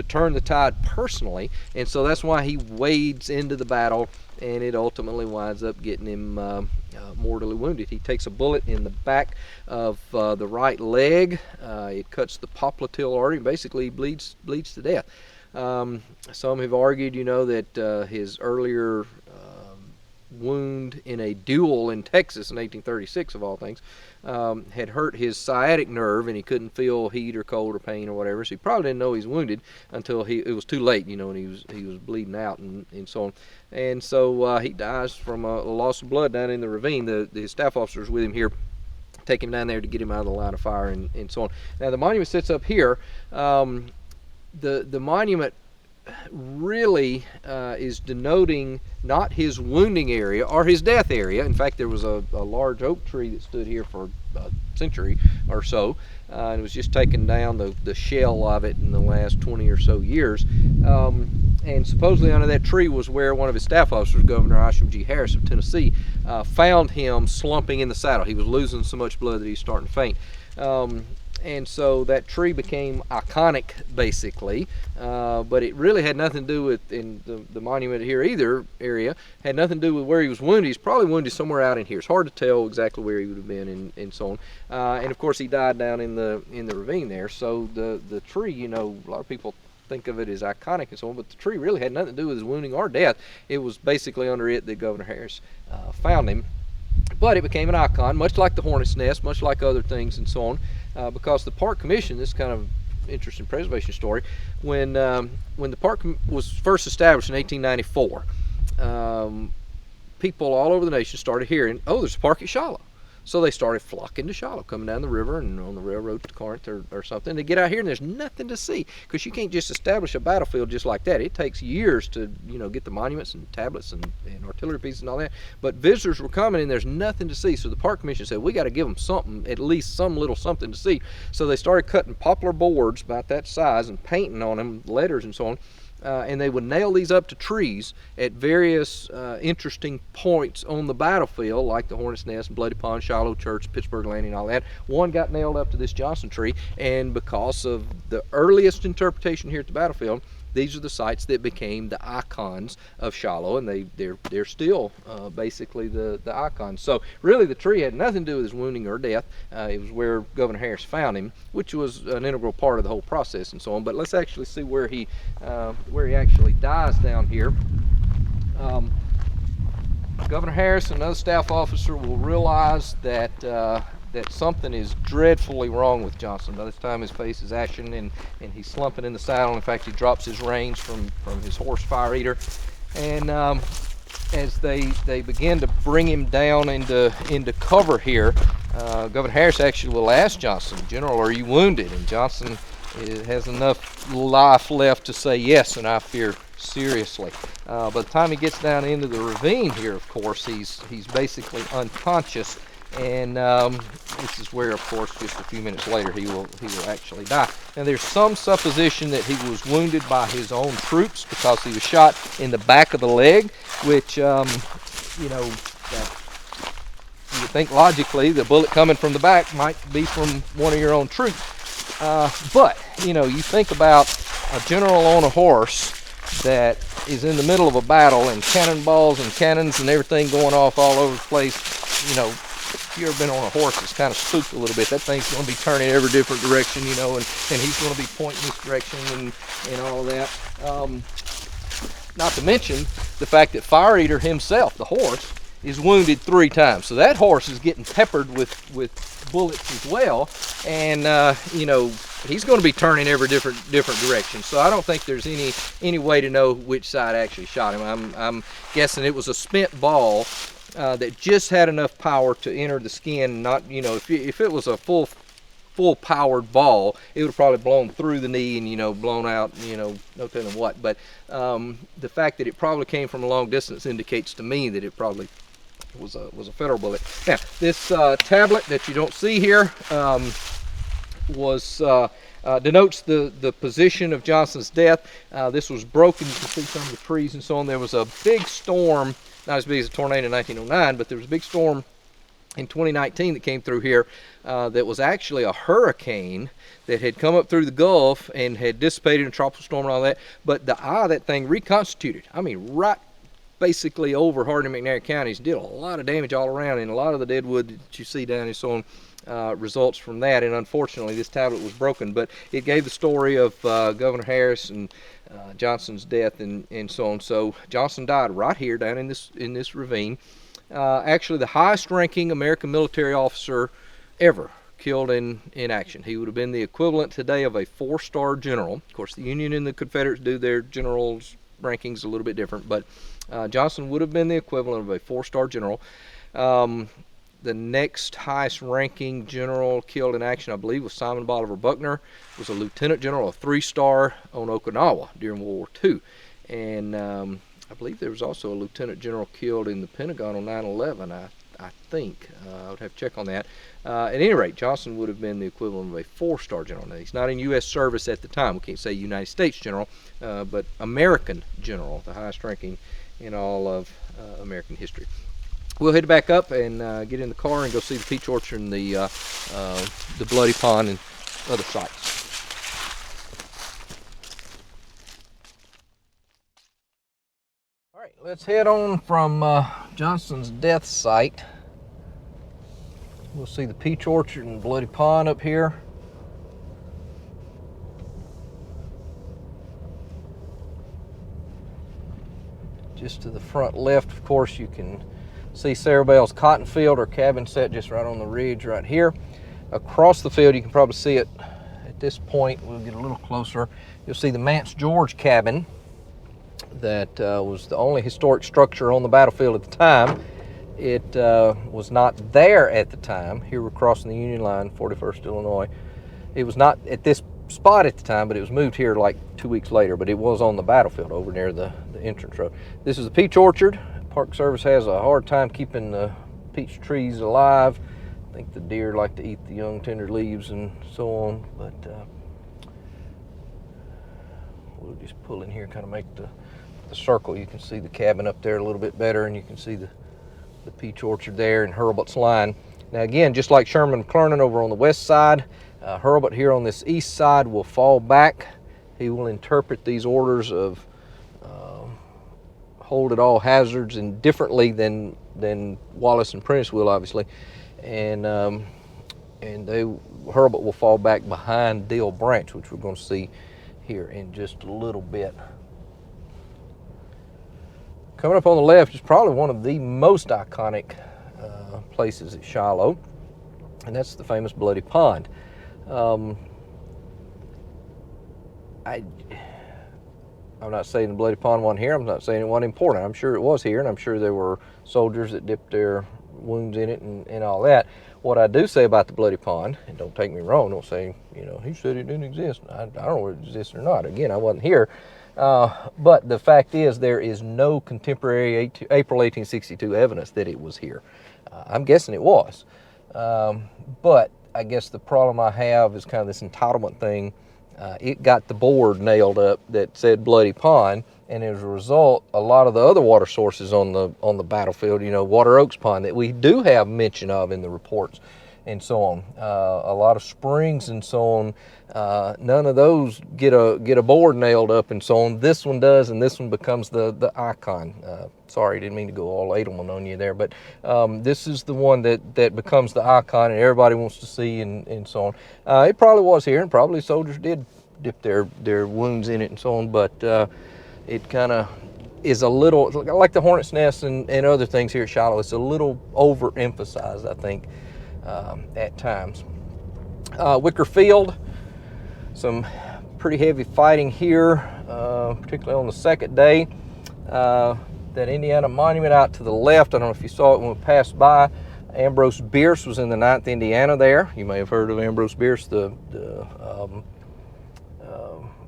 turn the tide personally, and so that's why he wades into the battle, and it ultimately winds up getting him mortally wounded. He takes a bullet in the back of the right leg. It cuts the popliteal artery, and basically bleeds to death. Some have argued, that his earlier wound in a duel in Texas in 1836, of all things, had hurt his sciatic nerve, and he couldn't feel heat or cold or pain or whatever. So he probably didn't know he was wounded until it was too late, and he was bleeding out and so on. And so he dies from a loss of blood down in the ravine. The staff officers with him here take him down there to get him out of the line of fire and so on. Now the monument sits up here. The monument really is denoting not his wounding area or his death area. In fact, there was a large oak tree that stood here for a century or so, and it was just taken down, the shell of it, in the last 20 or so years. And supposedly under that tree was where one of his staff officers, Governor Isham G. Harris of Tennessee, found him slumping in the saddle. He was losing so much blood that he was starting to faint. And so that tree became iconic, basically, but it really had nothing to do with, in the monument here area, had nothing to do with where he was wounded. He's probably wounded somewhere out in here. It's hard to tell exactly where he would have been and so on. And of course he died down in the ravine there. So the tree, a lot of people think of it as iconic and so on, but the tree really had nothing to do with his wounding or death. It was basically under it that Governor Harris found him. But it became an icon, much like the Hornet's Nest, much like other things and so on, because the Park Commission, this kind of interesting preservation story, when the park was first established in 1894, people all over the nation started hearing, oh, there's a park at Shiloh. So they started flocking to Shiloh, coming down the river and on the railroad to Corinth or something. They get out here and there's nothing to see, because you can't just establish a battlefield just like that. It takes years to get the monuments and tablets and artillery pieces and all that. But visitors were coming and there's nothing to see. So the Park Commission said, we got to give them something, at least some little something to see. So they started cutting poplar boards about that size and painting on them letters and so on. And they would nail these up to trees at various interesting points on the battlefield, like the Hornet's Nest, Bloody Pond, Shiloh Church, Pittsburg Landing, and all that. One got nailed up to this Johnston tree, and because of the earliest interpretation here at the battlefield, these are the sites that became the icons of Shiloh, and they're still basically the icons. So really the tree had nothing to do with his wounding or death. It was where Governor Harris found him, which was an integral part of the whole process and so on. But let's actually see where he actually dies down here. Governor Harris and another staff officer will realize that something is dreadfully wrong with Johnston. By this time his face is ashen and he's slumping in the saddle. In fact, he drops his reins from his horse, Fire Eater. And as they begin to bring him down into cover here, Governor Harris actually will ask Johnston, General, are you wounded? And Johnston has enough life left to say yes, and I fear seriously. By the time he gets down into the ravine here, of course, he's basically unconscious. And this is where, of course, just a few minutes later he will actually die. Now, there's some supposition that he was wounded by his own troops because he was shot in the back of the leg, which that you would think logically the bullet coming from the back might be from one of your own troops. But you think about a general on a horse that is in the middle of a battle and cannonballs and cannons and everything going off all over the place. If you've ever been on a horse that's kind of spooked a little bit, that thing's going to be turning every different direction, and he's going to be pointing this direction and all of that. Not to mention the fact that Fire Eater himself, the horse, is wounded 3 times. So that horse is getting peppered with bullets as well, and he's going to be turning every different direction. So I don't think there's any way to know which side actually shot him. I'm guessing it was a spent ball that just had enough power to enter the skin. Not, if it was a full powered ball, it would have probably blown through the knee and blown out, no telling what. But the fact that it probably came from a long distance indicates to me that it probably was a Federal bullet. Now, this tablet that you don't see here denotes the position of Johnston's death. This was broken. You can see some of the trees and so on. There was a big storm. Not as big as a tornado in 1909, but there was a big storm in 2019 that came through here that was actually a hurricane that had come up through the Gulf and had dissipated in a tropical storm and all that. But the eye of that thing reconstituted. I mean, right basically over Hardin and McNair counties, did a lot of damage all around, and a lot of the dead wood that you see down here so on results from that. And unfortunately, this tablet was broken, but it gave the story of Governor Harris and Johnston's death and so on. So Johnston died right here down in this ravine. Actually, the highest-ranking American military officer ever killed in action. He would have been the equivalent today of a 4-star general. Of course, the Union and the Confederates do their generals' rankings a little bit different, but Johnston would have been the equivalent of a 4-star general. The next highest ranking general killed in action, I believe, was Simon Bolivar Buckner. Was a lieutenant general, a 3-star on Okinawa during World War II. And I believe there was also a lieutenant general killed in the Pentagon on 9/11, I think. I would have to check on that. At any rate, Johnston would have been the equivalent of a 4-star general. Now, he's not in U.S. service at the time. We can't say United States general, but American general, the highest ranking in all of American history. We'll head back up and get in the car and go see the peach orchard and the Bloody Pond and other sites. All right, let's head on from Johnston's death site. We'll see the peach orchard and Bloody Pond up here. Just to the front left, of course, you can see Sarah Bell's cotton field or cabin set just right on the ridge right here. Across the field, you can probably see it at this point. We'll get a little closer. You'll see the Mance George cabin that was the only historic structure on the battlefield at the time. It was not there at the time. Here we're crossing the Union line, 41st Illinois. It was not at this spot at the time, but it was moved here like 2 weeks later, but it was on the battlefield over near the entrance road. This is the peach orchard. Park Service has a hard time keeping the peach trees alive. I think the deer like to eat the young tender leaves and so on, but we'll just pull in here, kind of make the circle. You can see the cabin up there a little bit better, and you can see the peach orchard there and Hurlbut's line. Now again, just like Sherman McClernand over on the west side, Hurlbut here on this east side will fall back. He will interpret these orders of hold at all hazards and differently than Wallace and Prentice will, obviously. And Hurlbut will fall back behind Dill Branch, which we're going to see here in just a little bit. Coming up on the left is probably one of the most iconic places at Shiloh, and that's the famous Bloody Pond. I'm not saying the Bloody Pond wasn't here. I'm not saying it wasn't important. I'm sure it was here, and I'm sure there were soldiers that dipped their wounds in it and all that. What I do say about the Bloody Pond, and don't take me wrong, don't say, he said it didn't exist. I don't know whether it exists or not. Again, I wasn't here. But the fact is, there is no contemporary April 1862 evidence that it was here. I'm guessing it was. But I guess the problem I have is kind of this entitlement thing. It got the board nailed up that said Bloody Pond, and as a result, a lot of the other water sources on the battlefield, Water Oaks Pond, that we do have mention of in the reports and so on, a lot of springs and so on, none of those get a board nailed up and so on. This one does, and this one becomes the icon. Sorry, didn't mean to go all Adelman on you there, but this is the one that becomes the icon and everybody wants to see and so on. It probably was here, and probably soldiers did dip their wounds in it and so on, but it kind of is a little, like the Hornet's Nest and other things here at Shiloh, it's a little overemphasized, I think, at times. Wicker Field, some pretty heavy fighting here, particularly on the second day. That Indiana Monument out to the left, I don't know if you saw it when we passed by. Ambrose Bierce was in the 9th Indiana there. You may have heard of Ambrose Bierce, the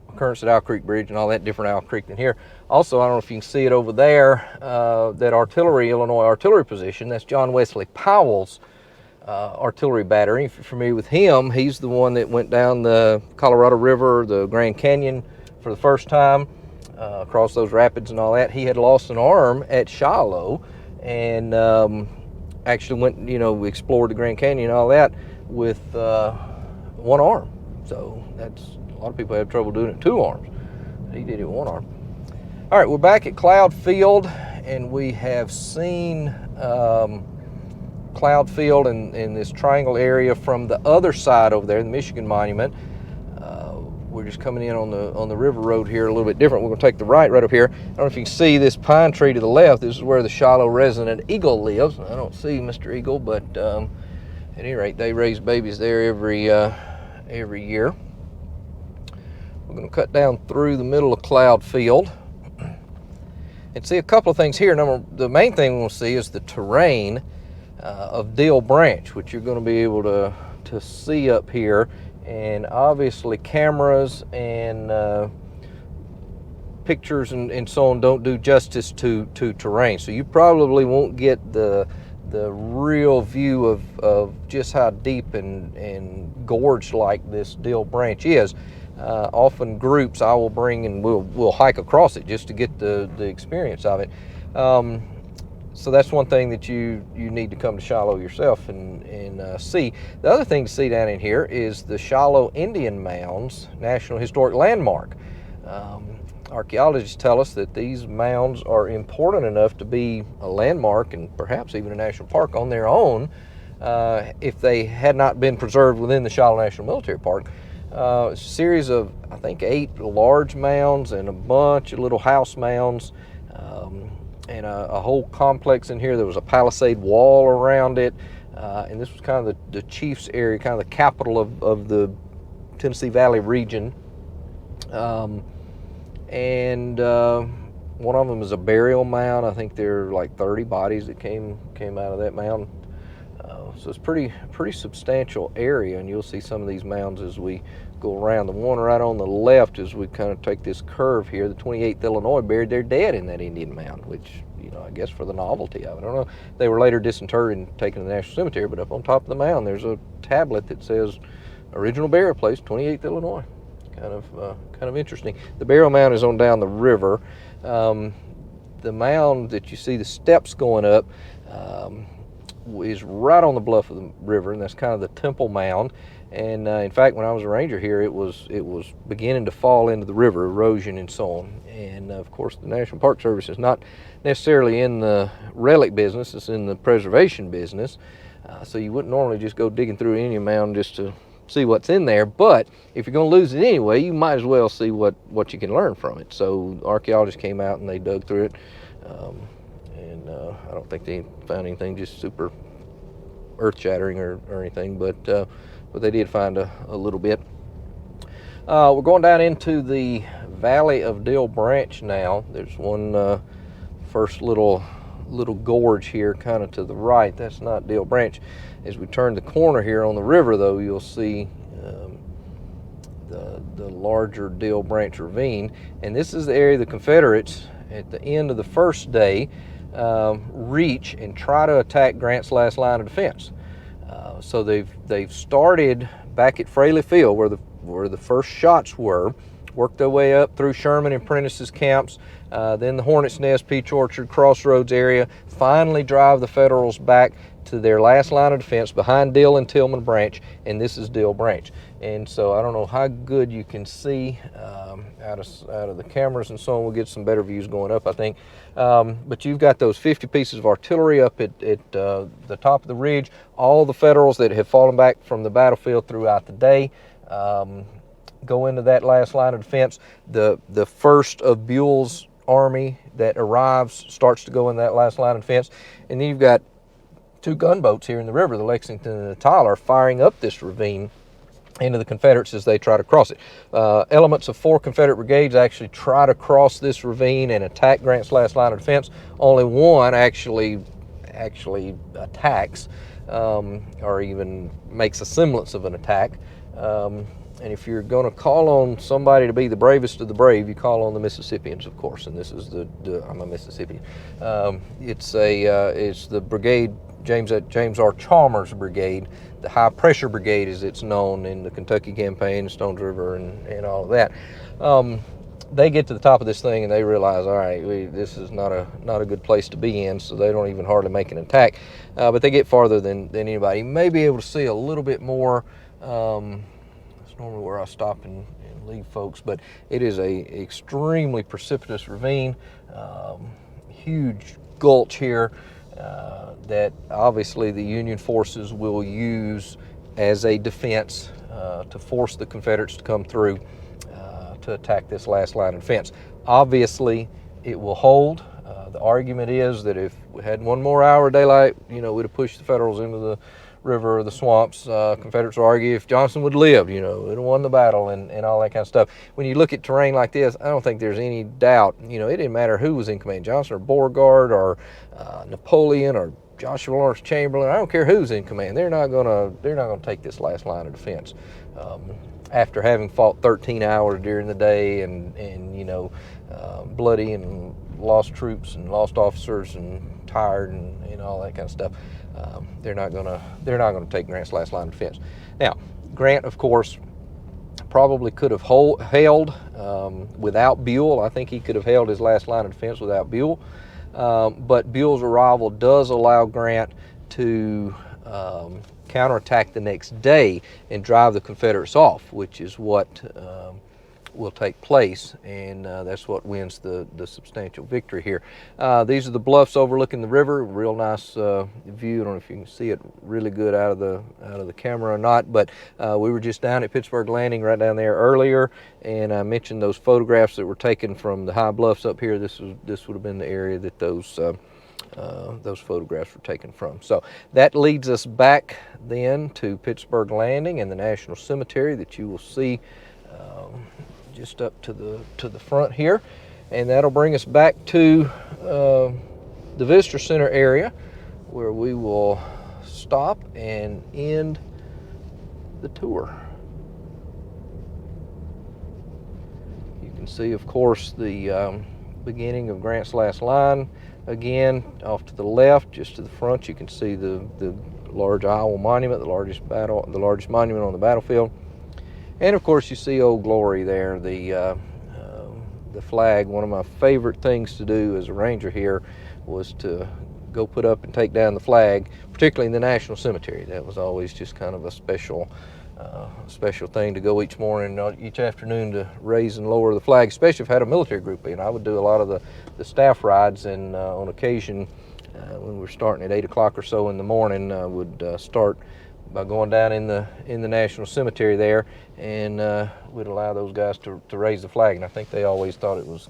occurrence at Owl Creek Bridge and all that, different Owl Creek than here. Also, I don't know if you can see it over there, that Illinois artillery position, that's John Wesley Powell's artillery battery. If you're familiar with him, he's the one that went down the Colorado River, the Grand Canyon for the first time, across those rapids and all that. He had lost an arm at Shiloh, and actually went, explored the Grand Canyon and all that with one arm. So that's, a lot of people have trouble doing it with 2 arms. He did it with 1 arm. All right, we're back at Cloud Field, and we have seen Cloud Field in this triangle area from the other side over there, the Michigan Monument. We're just coming in on the river road here, a little bit different. We're going to take the right up here. I don't know if you can see this pine tree to the left. This is where the Shiloh resident eagle lives. I don't see Mr. Eagle, but at any rate, they raise babies there every year. We're going to cut down through the middle of Cloud Field and see a couple of things here. The main thing we'll see is the terrain of Dill Branch, which you're going to be able to see up here. And obviously cameras and pictures and so on don't do justice to terrain. So you probably won't get the real view of just how deep and gorge like this Dill Branch is. Often groups I will bring and we'll hike across it just to get the experience of it. So that's one thing that you need to come to Shiloh yourself and see. The other thing to see down in here is the Shiloh Indian Mounds National Historic Landmark. Archaeologists tell us that these mounds are important enough to be a landmark and perhaps even a national park on their own if they had not been preserved within the Shiloh National Military Park. A series of, I think, 8 large mounds and a bunch of little house mounds. And a whole complex in here. There was a palisade wall around it, and this was kind of the chief's area, kind of the capital of the Tennessee Valley region. And one of them is a burial mound. I think there are like 30 bodies that came out of that mound. So it's pretty substantial area, and you'll see some of these mounds as we go around. The one right on the left, as we kind of take this curve here, the 28th Illinois buried their dead in that Indian mound, which, I guess for the novelty of it. I don't know. They were later disinterred and taken to the National Cemetery, but up on top of the mound, there's a tablet that says original burial place, 28th Illinois. Kind of interesting. The burial mound is on down the river. The mound that you see the steps going up is right on the bluff of the river, and that's kind of the temple mound. And in fact, when I was a ranger here, it was beginning to fall into the river, erosion and so on. And of course, the National Park Service is not necessarily in the relic business; it's in the preservation business. So you wouldn't normally just go digging through any mound just to see what's in there. But if you're going to lose it anyway, you might as well see what you can learn from it. So archaeologists came out and they dug through it, and I don't think they found anything just super earth-shattering or anything, but they did find a little bit. We're going down into the Valley of Dill Branch now. There's one first little gorge here kind of to the right. That's not Dill Branch. As we turn the corner here on the river, though, you'll see the larger Dill Branch Ravine. And this is the area the Confederates, at the end of the first day, reach and try to attack Grant's last line of defense. So they've started back at Fraley Field where the first shots were, worked their way up through Sherman and Prentice's camps, then the Hornet's Nest, Peach Orchard, Crossroads area, finally drive the Federals back to their last line of defense behind Dill and Tillman Branch, and this is Dill Branch. And so I don't know how good you can see out of the cameras and so on. We'll get some better views going up, I think. But you've got those 50 pieces of artillery up at the top of the ridge. All the Federals that have fallen back from the battlefield throughout the day go into that last line of defense. The first of Buell's army that arrives starts to go in that last line of defense. And then you've got 2 gunboats here in the river, the Lexington and the Tyler, firing up this ravine into the Confederates as they try to cross it. Elements of 4 Confederate brigades actually try to cross this ravine and attack Grant's last line of defense. Only one actually attacks or even makes a semblance of an attack. And if you're going to call on somebody to be the bravest of the brave, you call on the Mississippians, of course. And this is I'm a Mississippian. It's the brigade, James R. Chalmers Brigade, the High Pressure Brigade as it's known in the Kentucky campaign, Stones River, and all of that. they get to the top of this thing and they realize, all right, this is not a good place to be in, so they don't even hardly make an attack. But they get farther than anybody. You may be able to see a little bit more. It's normally where I stop and leave folks, but it is a extremely precipitous ravine, huge gulch here that obviously the Union forces will use as a defense to force the Confederates to come through to attack this last line of defense. Obviously, it will hold. The argument is that if we had one more hour of daylight, we'd have pushed the Federals into the river or the swamps. Confederates will argue if Johnston would live, would have won the battle and all that kind of stuff. When you look at terrain like this, I don't think there's any doubt. It didn't matter who was in command, Johnston or Beauregard or Napoleon or Joshua Lawrence Chamberlain. I don't care who's in command. They're not gonna take this last line of defense. After having fought 13 hours during the day and bloody and lost troops and lost officers and tired and all that kind of stuff, they're not gonna take Grant's last line of defense. Now, Grant, of course, probably could have held without Buell. I think he could have held his last line of defense without Buell. But Buell's arrival does allow Grant to counterattack the next day and drive the Confederates off, which is what will take place, and that's what wins the substantial victory here. These are the bluffs overlooking the river. Real nice view. I don't know if you can see it really good out of the camera or not, but we were just down at Pittsburg Landing right down there earlier, and I mentioned those photographs that were taken from the high bluffs up here. This would have been the area that those photographs were taken from. So that leads us back then to Pittsburg Landing and the National Cemetery that you will see just up to the front here, and that'll bring us back to the Visitor Center area, where we will stop and end the tour. You can see, of course, the beginning of Grant's last line. Again, off to the left, just to the front, you can see the large Iowa monument, the largest monument on the battlefield. And of course, you see Old Glory there, the flag. One of my favorite things to do as a ranger here was to go put up and take down the flag, particularly in the National Cemetery. That was always just kind of a special thing to go each morning, each afternoon, to raise and lower the flag, especially if I had a military group in. I would do a lot of the staff rides, and on occasion, when we were starting at 8 o'clock or so in the morning, I would start by going down in the National Cemetery there, and we'd allow those guys to raise the flag. And I think they always thought it was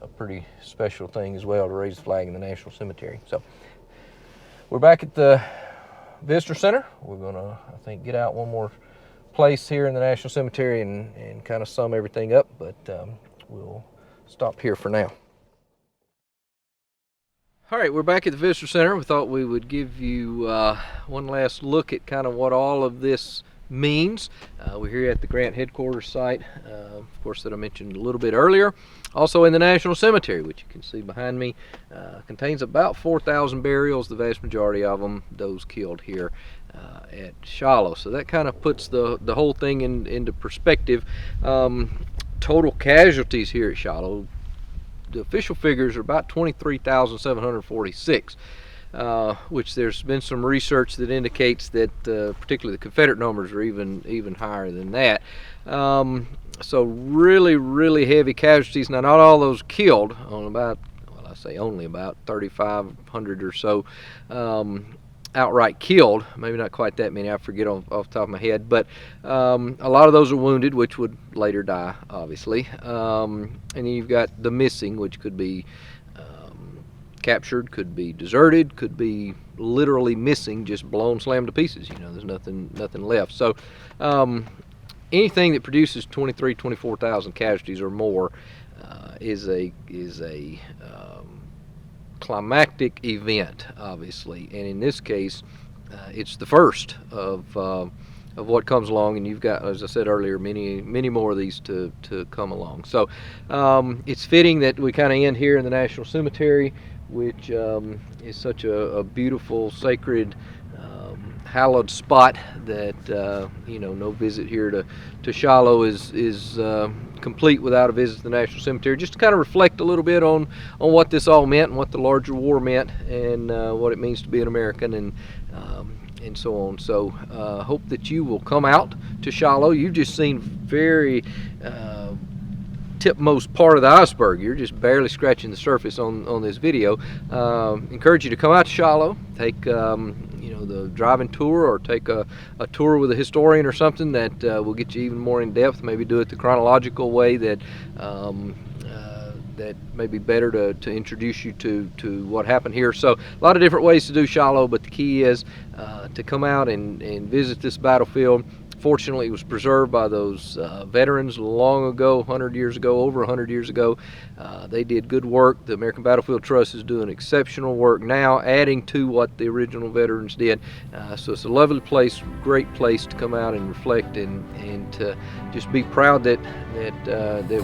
a pretty special thing as well to raise the flag in the National Cemetery. So we're back at the Visitor Center. We're gonna, I think, get out one more place here in the National Cemetery and kind of sum everything up, but we'll stop here for now. All right, we're back at the Visitor Center. We thought we would give you one last look at kind of what all of this means. We're here at the Grant headquarters site, of course, that I mentioned a little bit earlier. Also in the National Cemetery, which you can see behind me, contains about 4,000 burials, the vast majority of them those killed here at Shiloh. So that kind of puts the whole thing into perspective. Total casualties here at Shiloh, the official figures are about 23,746, which there's been some research that indicates that particularly the Confederate numbers are even higher than that. So really heavy casualties. Now, not all those killed, on about, well, I say only about 3,500 or so outright killed. Maybe not quite that many, I forget off the top of my head, but a lot of those are wounded, which would later die, obviously. And then you've got the missing, which could be captured, could be deserted, could be literally missing, just blown, slammed to pieces. There's nothing left. So anything that produces 24,000 casualties or more is a climactic event, obviously, and in this case, it's the first of what comes along, and you've got, as I said earlier, many more of these to come along. So it's fitting that we kind of end here in the National Cemetery, which is such a beautiful, sacred, hallowed spot that no visit here to Shiloh is complete without a visit to the National Cemetery, just to kind of reflect a little bit on what this all meant and what the larger war meant, and what it means to be an American, and so on. So hope that you will come out to Shiloh. You've just seen very tipmost part of the iceberg. You're just barely scratching the surface on this video. Encourage you to come out to Shiloh, take the driving tour, or take a tour with a historian or something that will get you even more in depth. Maybe do it the chronological way that that may be better to introduce you to what happened here. So a lot of different ways to do Shiloh, but the key is to come out and visit this battlefield. Fortunately, it was preserved by those veterans long ago, 100 years ago, over 100 years ago. They did good work. The American Battlefield Trust is doing exceptional work now, adding to what the original veterans did. So it's a lovely place, great place to come out and reflect, and to just be proud that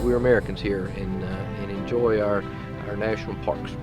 we're Americans here, and enjoy our national parks.